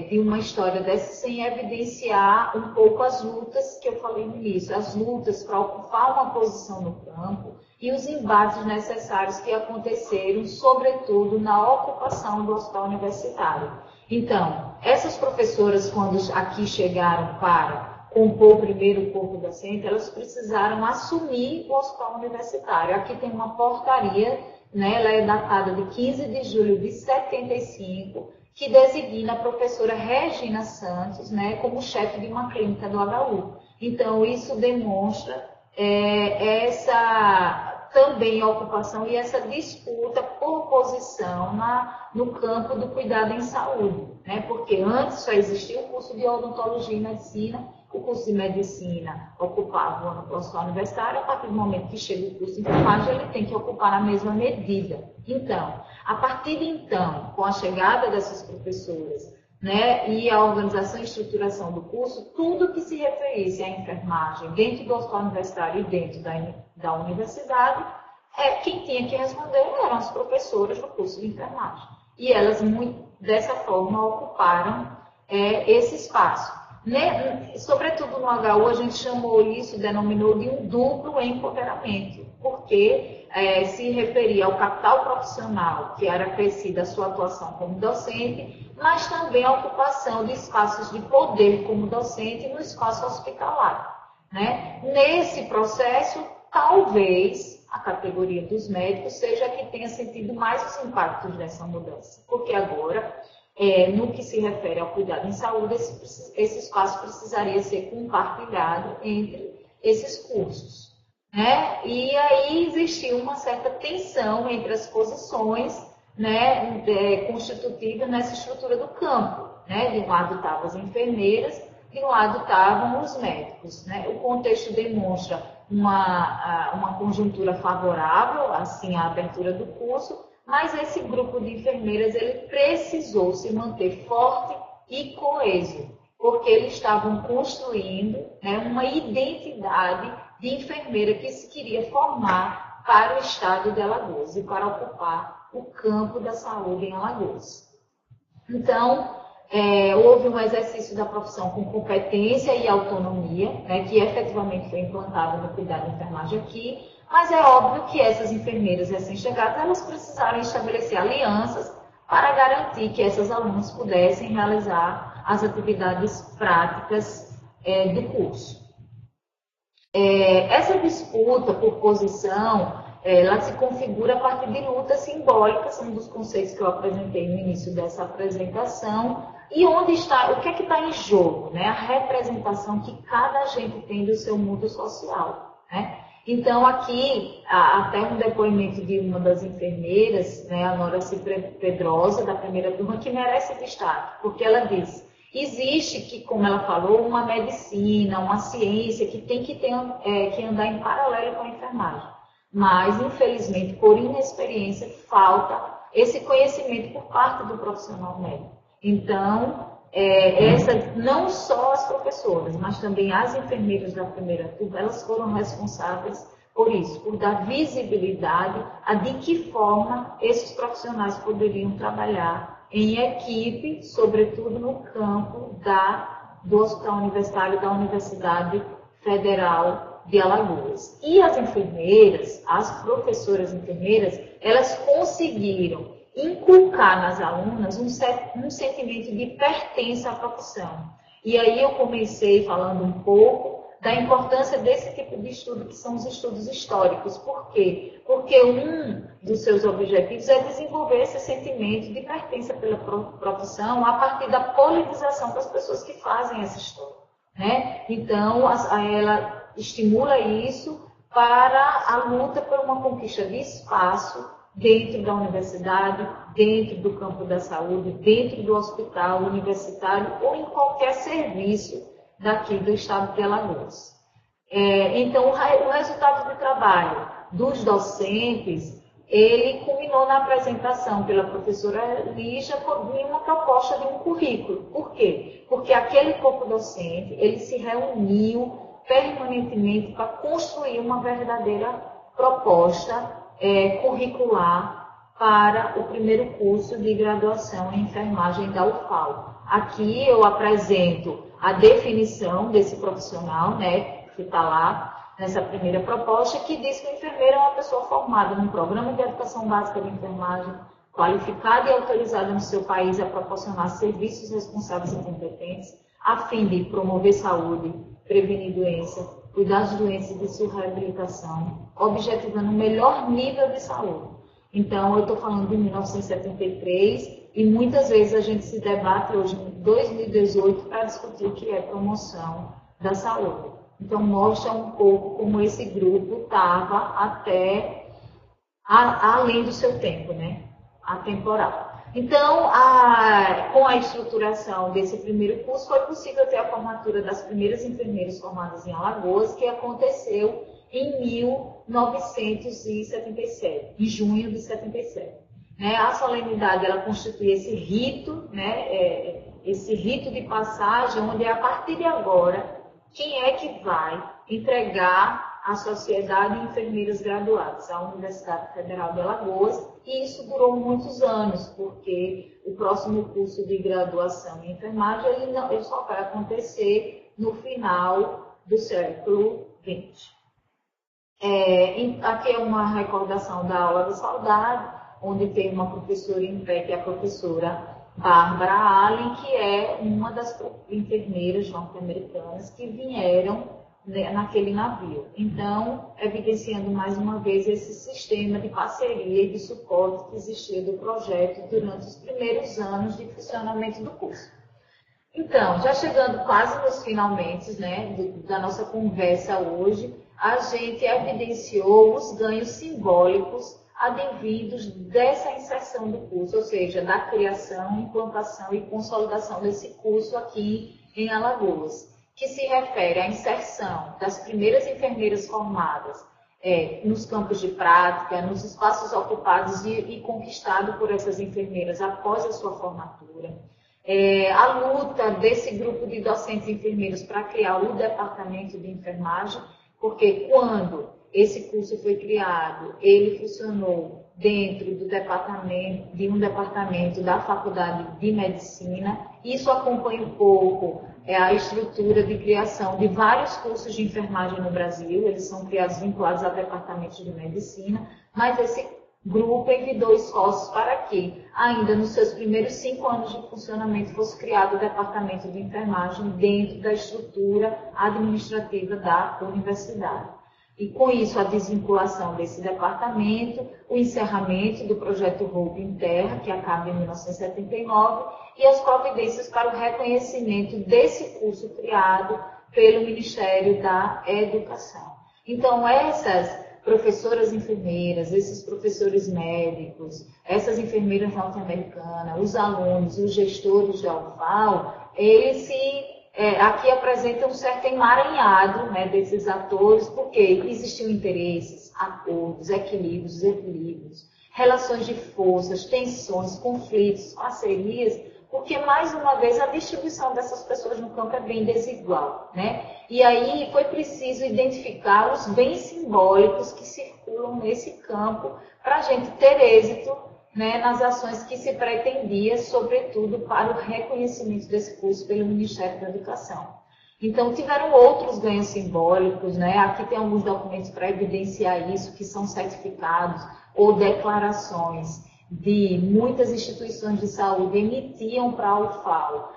de uma história dessa sem evidenciar um pouco as lutas que eu falei no início, as lutas para ocupar uma posição no campo e os embates necessários que aconteceram, sobretudo na ocupação do hospital universitário. Então, essas professoras, quando aqui chegaram para compor o primeiro corpo docente, elas precisaram assumir o hospital universitário. Aqui tem uma portaria, né, ela é datada de 15 de julho de 75, que designa a professora Regina Santos, né, como chefe de uma clínica do HU. Então, isso demonstra essa também ocupação e essa disputa por posição no campo do cuidado em saúde, né? Porque antes só existia o curso de odontologia e medicina, o curso de medicina ocupava o hospital universitário, a partir do momento que chega o curso de enfermagem, ele tem que ocupar na mesma medida. Então, a partir de então, com a chegada dessas professoras, né, e a organização e estruturação do curso, tudo que se referisse à enfermagem dentro do hospital universitário e dentro da universidade, quem tinha que responder eram as professoras do curso de enfermagem. E elas, dessa forma, ocuparam esse espaço. Né? Sobretudo no HU, a gente chamou isso, denominou de um duplo empoderamento, porque se referia ao capital profissional, que era acrescida a sua atuação como docente, mas também a ocupação de espaços de poder como docente no espaço hospitalar. Né? Nesse processo, talvez a categoria dos médicos seja a que tenha sentido mais os impactos dessa mudança, porque agora, no que se refere ao cuidado em saúde, esse espaço precisaria ser compartilhado entre esses cursos. Né? E aí existiu uma certa tensão entre as posições, né, constitutivas nessa estrutura do campo. Né? De um lado estavam as enfermeiras, de um lado estavam os médicos. Né? O contexto demonstra uma conjuntura favorável, assim, à abertura do curso, mas esse grupo de enfermeiras ele precisou se manter forte e coeso, porque eles estavam construindo, né, uma identidade de enfermeira que se queria formar para o estado de Alagoas e para ocupar o campo da saúde em Alagoas. Então, houve um exercício da profissão com competência e autonomia, né, que efetivamente foi implantado no cuidado de enfermagem aqui, mas é óbvio que essas enfermeiras recém-chegadas, elas precisaram estabelecer alianças para garantir que essas alunas pudessem realizar as atividades práticas do curso. Essa disputa por posição, ela se configura a partir de lutas simbólicas, um dos conceitos que eu apresentei no início dessa apresentação, e onde está, o que é que está em jogo, né? A representação que cada agente tem do seu mundo social, né? Então, aqui, até um depoimento de uma das enfermeiras, né, a Nora Pedrosa, da primeira turma, que merece destaque, porque ela diz, existe, que, como ela falou, uma medicina, uma ciência que tem que andar em paralelo com a enfermagem. Mas, infelizmente, por inexperiência, falta esse conhecimento por parte do profissional médico. Então, não só as professoras, mas também as enfermeiras da primeira turma, elas foram responsáveis por isso, por dar visibilidade a de que forma esses profissionais poderiam trabalhar em equipe, sobretudo no campo do Hospital Universitário da Universidade Federal de Alagoas. E as enfermeiras, as professoras enfermeiras, elas conseguiram inculcar nas alunas um sentimento de pertença à profissão. E aí eu comecei falando um pouco da importância desse tipo de estudo, que são os estudos históricos. Por quê? Porque um dos seus objetivos é desenvolver esse sentimento de pertença pela profissão a partir da politização das pessoas que fazem essa história, né? Então, ela estimula isso para a luta por uma conquista de espaço dentro da universidade, dentro do campo da saúde, dentro do hospital universitário ou em qualquer serviço daqui do estado de Alagoas. Então, o resultado do trabalho dos docentes, ele culminou na apresentação pela professora Lígia de uma proposta de um currículo. Por quê? Porque aquele corpo docente, ele se reuniu permanentemente para construir uma verdadeira proposta curricular para o primeiro curso de graduação em enfermagem da UFAL. Aqui eu apresento a definição desse profissional, né, que está lá nessa primeira proposta, que diz que o enfermeiro é uma pessoa formada num programa de educação básica de enfermagem, qualificada e autorizada no seu país a proporcionar serviços responsáveis e competentes, a fim de promover saúde, prevenir doença, cuidar das doenças e de sua reabilitação, objetivando o melhor nível de saúde. Então, eu estou falando de 1973 e muitas vezes a gente se debate hoje em 2018 para discutir o que é promoção da saúde. Então, mostra um pouco como esse grupo estava até além do seu tempo, né? Atemporal. Então, com a estruturação desse primeiro curso, foi possível ter a formatura das primeiras enfermeiras formadas em Alagoas, que aconteceu em 1977, em junho de 77. A solenidade, ela constitui esse rito, né, esse rito de passagem, onde a partir de agora, quem é que vai entregar à sociedade enfermeiras graduadas, à Universidade Federal de Alagoas, e isso durou muitos anos, porque o próximo curso de graduação em enfermagem ele só vai acontecer no final do século XX. Aqui é uma recordação da aula da saudade, onde tem uma professora em pé, que é a professora Bárbara Allen, que é uma das enfermeiras norte-americanas que vieram naquele navio. Então, evidenciando mais uma vez esse sistema de parceria e de suporte que existia do projeto durante os primeiros anos de funcionamento do curso. Então, já chegando quase nos finalmente, né, da nossa conversa hoje, a gente evidenciou os ganhos simbólicos advindos dessa inserção do curso, ou seja, da criação, implantação e consolidação desse curso aqui em Alagoas, que se refere à inserção das primeiras enfermeiras formadas nos campos de prática, nos espaços ocupados e conquistados por essas enfermeiras após a sua formatura. A luta desse grupo de docentes enfermeiros para criar o departamento de enfermagem, porque quando esse curso foi criado, ele funcionou dentro do departamento, de um departamento da Faculdade de Medicina. Isso acompanha um pouco a estrutura de criação de vários cursos de enfermagem no Brasil. Eles são criados vinculados a departamentos de medicina, mas esse grupo envidou esforços para que, ainda nos seus primeiros 5 anos de funcionamento, fosse criado o departamento de enfermagem dentro da estrutura administrativa da universidade. E com isso, a desvinculação desse departamento, o encerramento do projeto Hope em Terra, que acaba em 1979, e as providências para o reconhecimento desse curso criado pelo Ministério da Educação. Então, essas professoras enfermeiras, esses professores médicos, essas enfermeiras norte-americanas, os alunos, os gestores da UFAL, eles aqui apresentam um certo emaranhado, né, desses atores, porque existiam interesses, acordos, equilíbrios, relações de forças, tensões, conflitos, parcerias, porque, mais uma vez, a distribuição dessas pessoas no campo é bem desigual, né? E aí foi preciso identificar os bens simbólicos que circulam nesse campo para a gente ter êxito, né, nas ações que se pretendia, sobretudo para o reconhecimento desse curso pelo Ministério da Educação. Então, tiveram outros ganhos simbólicos, né? Aqui tem alguns documentos para evidenciar isso, que são certificados ou declarações de muitas instituições de saúde emitiam para a UFAL,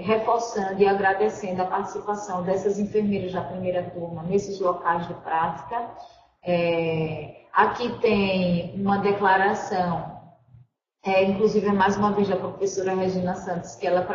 reforçando e agradecendo a participação dessas enfermeiras da primeira turma nesses locais de prática. Aqui tem uma declaração, inclusive mais uma vez da professora Regina Santos, que ela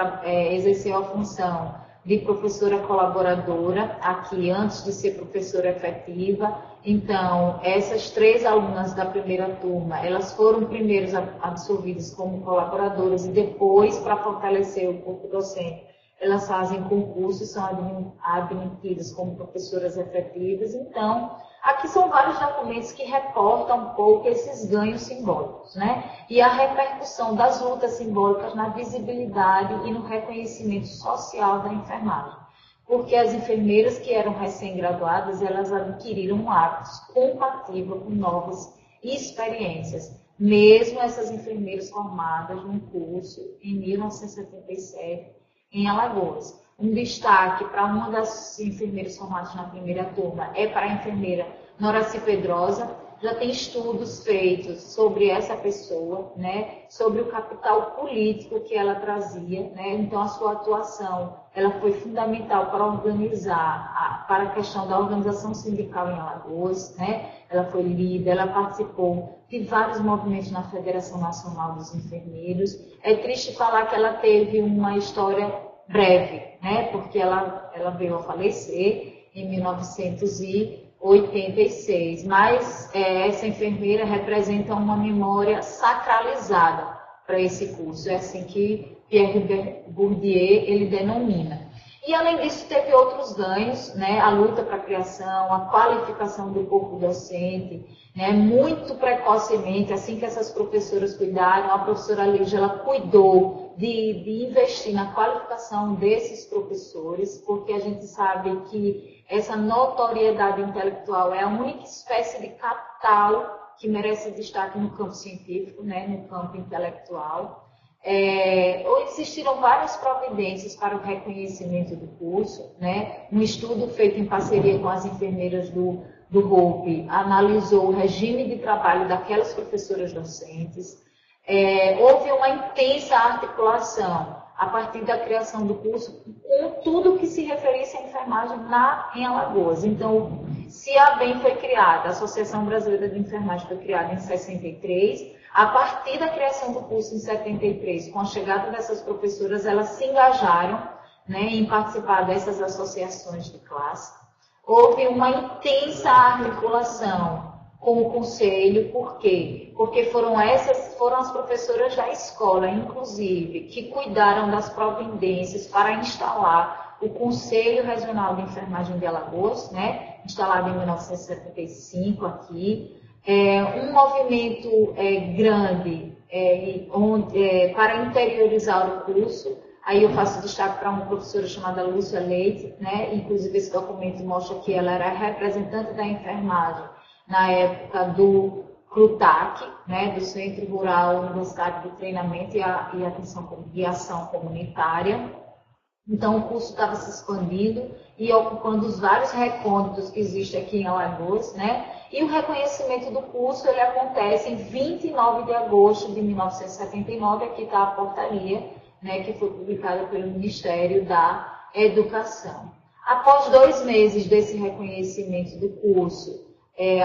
exerceu a função de professora colaboradora aqui antes de ser professora efetiva. Então, essas 3 alunas da primeira turma, elas foram primeiros absorvidas como colaboradoras e depois, para fortalecer o corpo docente, elas fazem concurso e são admitidas como professoras efetivas. Então, aqui são vários documentos que reportam um pouco esses ganhos simbólicos, né? E a repercussão das lutas simbólicas na visibilidade e no reconhecimento social da enfermagem. Porque as enfermeiras que eram recém-graduadas, elas adquiriram hábitos compatíveis com novas experiências. Mesmo essas enfermeiras formadas num curso em 1977, em Alagoas. Um destaque para uma das enfermeiras formadas na primeira turma é para a enfermeira Noraci Pedrosa. Já tem estudos feitos sobre essa pessoa, né, sobre o capital político que ela trazia, né, então a sua atuação ela foi fundamental para organizar, para a questão da organização sindical em Alagoas, né, ela foi líder, ela participou de vários movimentos na Federação Nacional dos Enfermeiros. É triste falar que ela teve uma história breve, né, porque ela veio a falecer em 1986, mas essa enfermeira representa uma memória sacralizada para esse curso, é assim que Pierre Bourdieu ele denomina. E além disso teve outros ganhos, né, a luta para a criação, a qualificação do corpo docente, né, muito precocemente, assim que essas professoras cuidaram, a professora Lígia ela cuidou de investir na qualificação desses professores, porque a gente sabe que essa notoriedade intelectual é a única espécie de capital que merece destaque no campo científico, né, no campo intelectual. Existiram várias providências para o reconhecimento do curso, né? Um estudo feito em parceria com as enfermeiras do HOPE analisou o regime de trabalho daquelas professoras docentes. Houve uma intensa articulação a partir da criação do curso com tudo que se referisse à enfermagem em Alagoas. Então, se a ABEM foi criada, a Associação Brasileira de Enfermagem foi criada em 63, a partir da criação do curso em 73, com a chegada dessas professoras, elas se engajaram, né, em participar dessas associações de classe. Houve uma intensa articulação com o conselho, por quê? Porque foram as professoras da escola, inclusive, que cuidaram das providências para instalar o Conselho Regional de Enfermagem de Alagoas, né, instalado em 1975 aqui. Um movimento grande para interiorizar o curso. Aí eu faço destaque para uma professora chamada Lúcia Leite, né? Inclusive esse documento mostra que ela era representante da enfermagem na época do CRUTAC, né? Do Centro Rural Universitário de Treinamento e Ação Comunitária. Então o curso estava se expandindo e ocupando os vários recônditos que existem aqui em Alagoas, né? E o reconhecimento do curso ele acontece em 29 de agosto de 1979, aqui está a portaria, né, que foi publicada pelo Ministério da Educação. Após 2 meses desse reconhecimento do curso,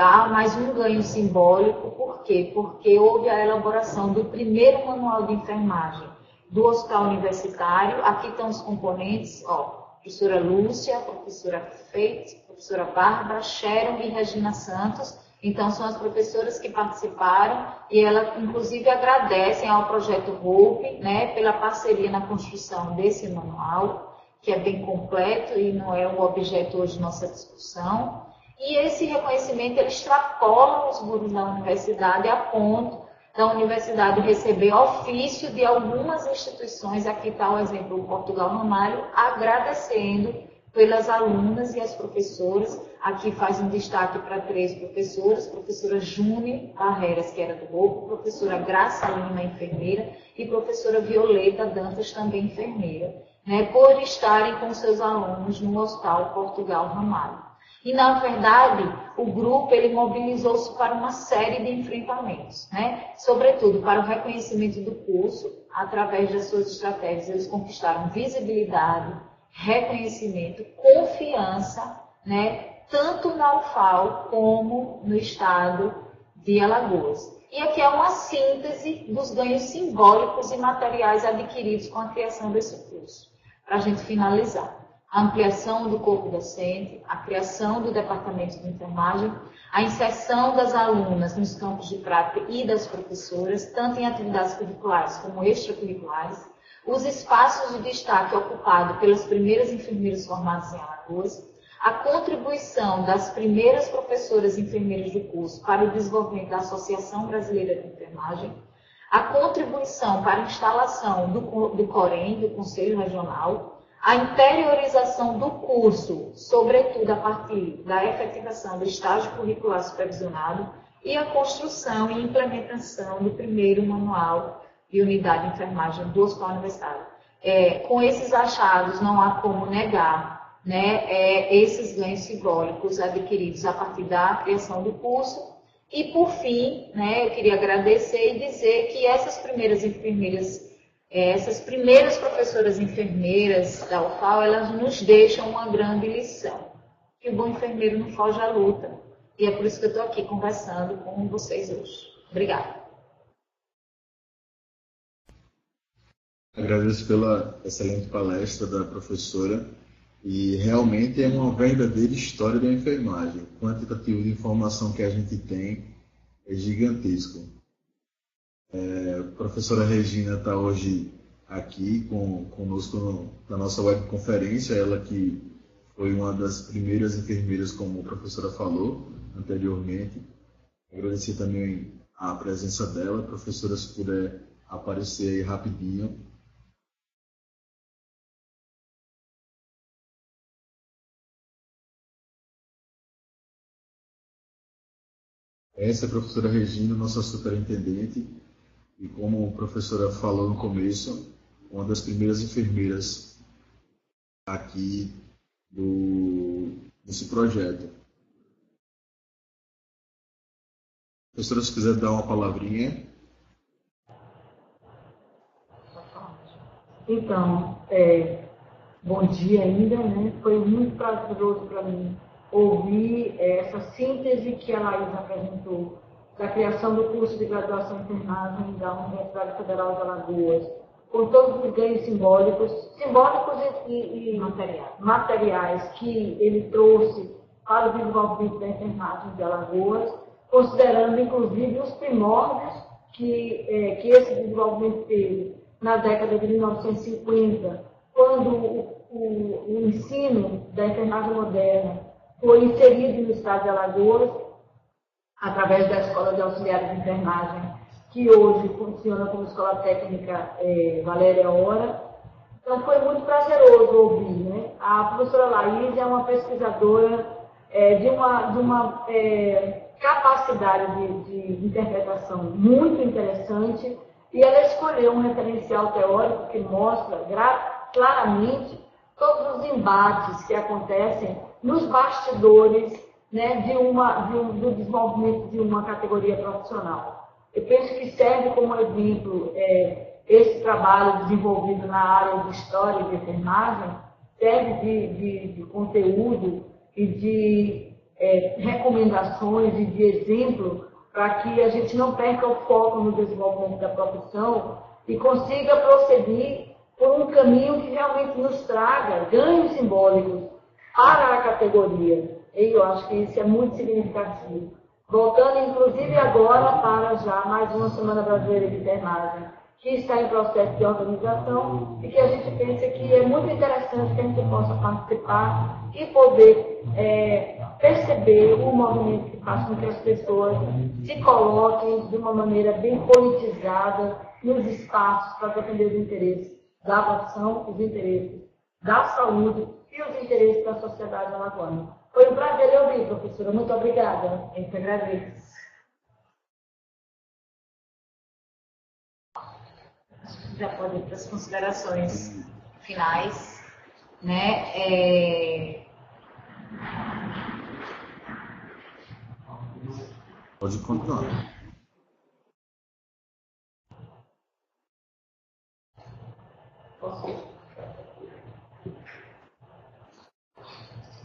há mais um ganho simbólico. Por quê? Porque houve a elaboração do primeiro manual de enfermagem do Hospital Universitário. Aqui estão os componentes, professora Lúcia, professora Feite, professora Bárbara, Sharon e Regina Santos. Então, são as professoras que participaram e elas, inclusive, agradecem ao Projeto HOPE, né, pela parceria na construção desse manual, que é bem completo e não é o objeto hoje de nossa discussão. E esse reconhecimento ele extrapola os muros da universidade a ponto da universidade receber ofício de algumas instituições, aqui está o exemplo do Portugal Ramalho, agradecendo pelas alunas e as professoras. Aqui faz um destaque para 3 professoras, professora Júnior Barreiras, que era do HOPE, professora Graça Lima, enfermeira, e professora Violeta Dantas, também enfermeira. né, por estarem com seus alunos no Hospital Portugal Ramalho. E, na verdade, o grupo ele mobilizou-se para uma série de enfrentamentos, né? Sobretudo para o reconhecimento do curso, através das suas estratégias, eles conquistaram visibilidade, reconhecimento, confiança, né? Tanto na UFAL como no estado de Alagoas. E aqui é uma síntese dos ganhos simbólicos e materiais adquiridos com a criação desse curso. Para a gente finalizar. A ampliação do corpo docente, a criação do departamento de enfermagem, a inserção das alunas nos campos de prática e das professoras, tanto em atividades curriculares como extracurriculares, os espaços de destaque ocupados pelas primeiras enfermeiras formadas em Alagoas, a contribuição das primeiras professoras enfermeiras do curso para o desenvolvimento da Associação Brasileira de Enfermagem, a contribuição para a instalação do COREN, do Conselho Regional, a interiorização do curso, sobretudo a partir da efetivação do estágio curricular supervisionado, e a construção e implementação do primeiro manual de unidade de enfermagem do Hospital Universitário. Com esses achados, não há como negar, né, esses ganhos simbólicos adquiridos a partir da criação do curso. E, por fim, né, eu queria agradecer e dizer que essas primeiras enfermeiras, essas primeiras professoras enfermeiras da UFAL, elas nos deixam uma grande lição, que o bom enfermeiro não foge à luta. E é por isso que eu estou aqui conversando com vocês hoje. Obrigada. Agradeço pela excelente palestra da professora e realmente é uma verdadeira história da enfermagem. O quantitativo de informação que a gente tem é gigantesco. A professora Regina está hoje aqui conosco na nossa webconferência, ela que foi uma das primeiras enfermeiras, como a professora falou anteriormente. Agradecer também a presença dela. Professora, se puder aparecer aí rapidinho. Essa é a professora Regina, nossa superintendente, e como a professora falou no começo, uma das primeiras enfermeiras aqui desse projeto. Professora, se quiser dar uma palavrinha. Então, bom dia ainda, né? Foi muito prazeroso para mim ouvir essa síntese que a Laís apresentou da criação do curso de graduação em enfermagem da Universidade Federal de Alagoas, com todos os ganhos simbólicos e materiais que ele trouxe para o desenvolvimento da enfermagem de Alagoas, considerando inclusive os primórdios que esse desenvolvimento teve na década de 1950, quando o ensino da enfermagem moderna foi inserido no estado de Alagoas, através da Escola de Auxiliares de Enfermagem, que hoje funciona como Escola Técnica Valéria Hora. Então foi muito prazeroso ouvir, né? A professora Laís é uma pesquisadora de uma capacidade de interpretação muito interessante, e ela escolheu um referencial teórico que mostra claramente todos os embates que acontecem nos bastidores, né, do desenvolvimento de uma categoria profissional. Eu penso que serve como exemplo esse trabalho desenvolvido na área de História e de Enfermagem, serve de conteúdo e de recomendações e de exemplo para que a gente não perca o foco no desenvolvimento da profissão e consiga prosseguir por um caminho que realmente nos traga ganhos simbólicos para a categoria. E eu acho que isso é muito significativo. Voltando, inclusive, agora para já mais uma Semana Brasileira de Enfermagem, que está em processo de organização e que a gente pensa que é muito interessante que a gente possa participar e poder perceber o movimento que faz com que as pessoas se coloquem de uma maneira bem politizada nos espaços para defender os interesses da profissão, os interesses da saúde e os interesses da sociedade alagoana. Foi um prazer lhe ouvir, professora. Muito obrigada. Eu que agradeço. Já pode ir para as considerações finais, né? Pode continuar.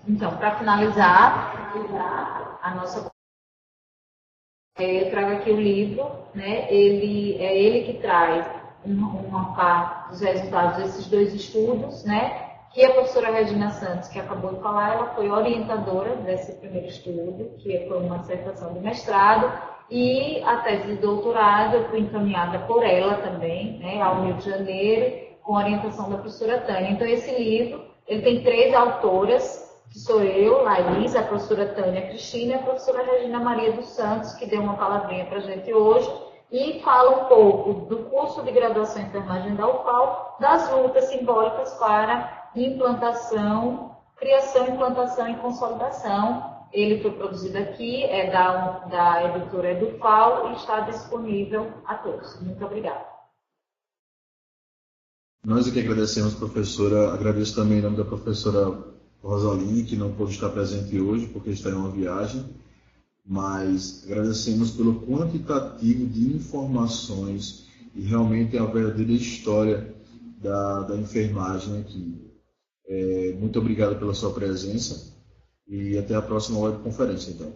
Então, para finalizar a nossa, eu trago aqui o livro, né? Ele que traz uma parte dos resultados desses dois estudos, né? Que a professora Regina Santos, que acabou de falar, ela foi orientadora desse primeiro estudo, que foi uma dissertação de mestrado, e a tese de doutorado foi encaminhada por ela também, né? Ao Rio de Janeiro, com orientação da professora Tânia. Então, esse livro, ele tem 3 autoras, que sou eu, Laís, a professora Tânia Cristina e a professora Regina Maria dos Santos, que deu uma palavrinha para a gente hoje, e fala um pouco do curso de graduação em enfermagem da UFAL, das lutas simbólicas para implantação, criação, implantação e consolidação. Ele foi produzido aqui, é da editora EduFal e está disponível a todos. Muito obrigada. Nós aqui agradecemos, professora. Agradeço também em nome da professora Rosaline, que não pôde estar presente hoje, porque está em uma viagem, mas agradecemos pelo quantitativo de informações e realmente a verdadeira história da enfermagem aqui. Muito obrigado pela sua presença e até a próxima webconferência, então.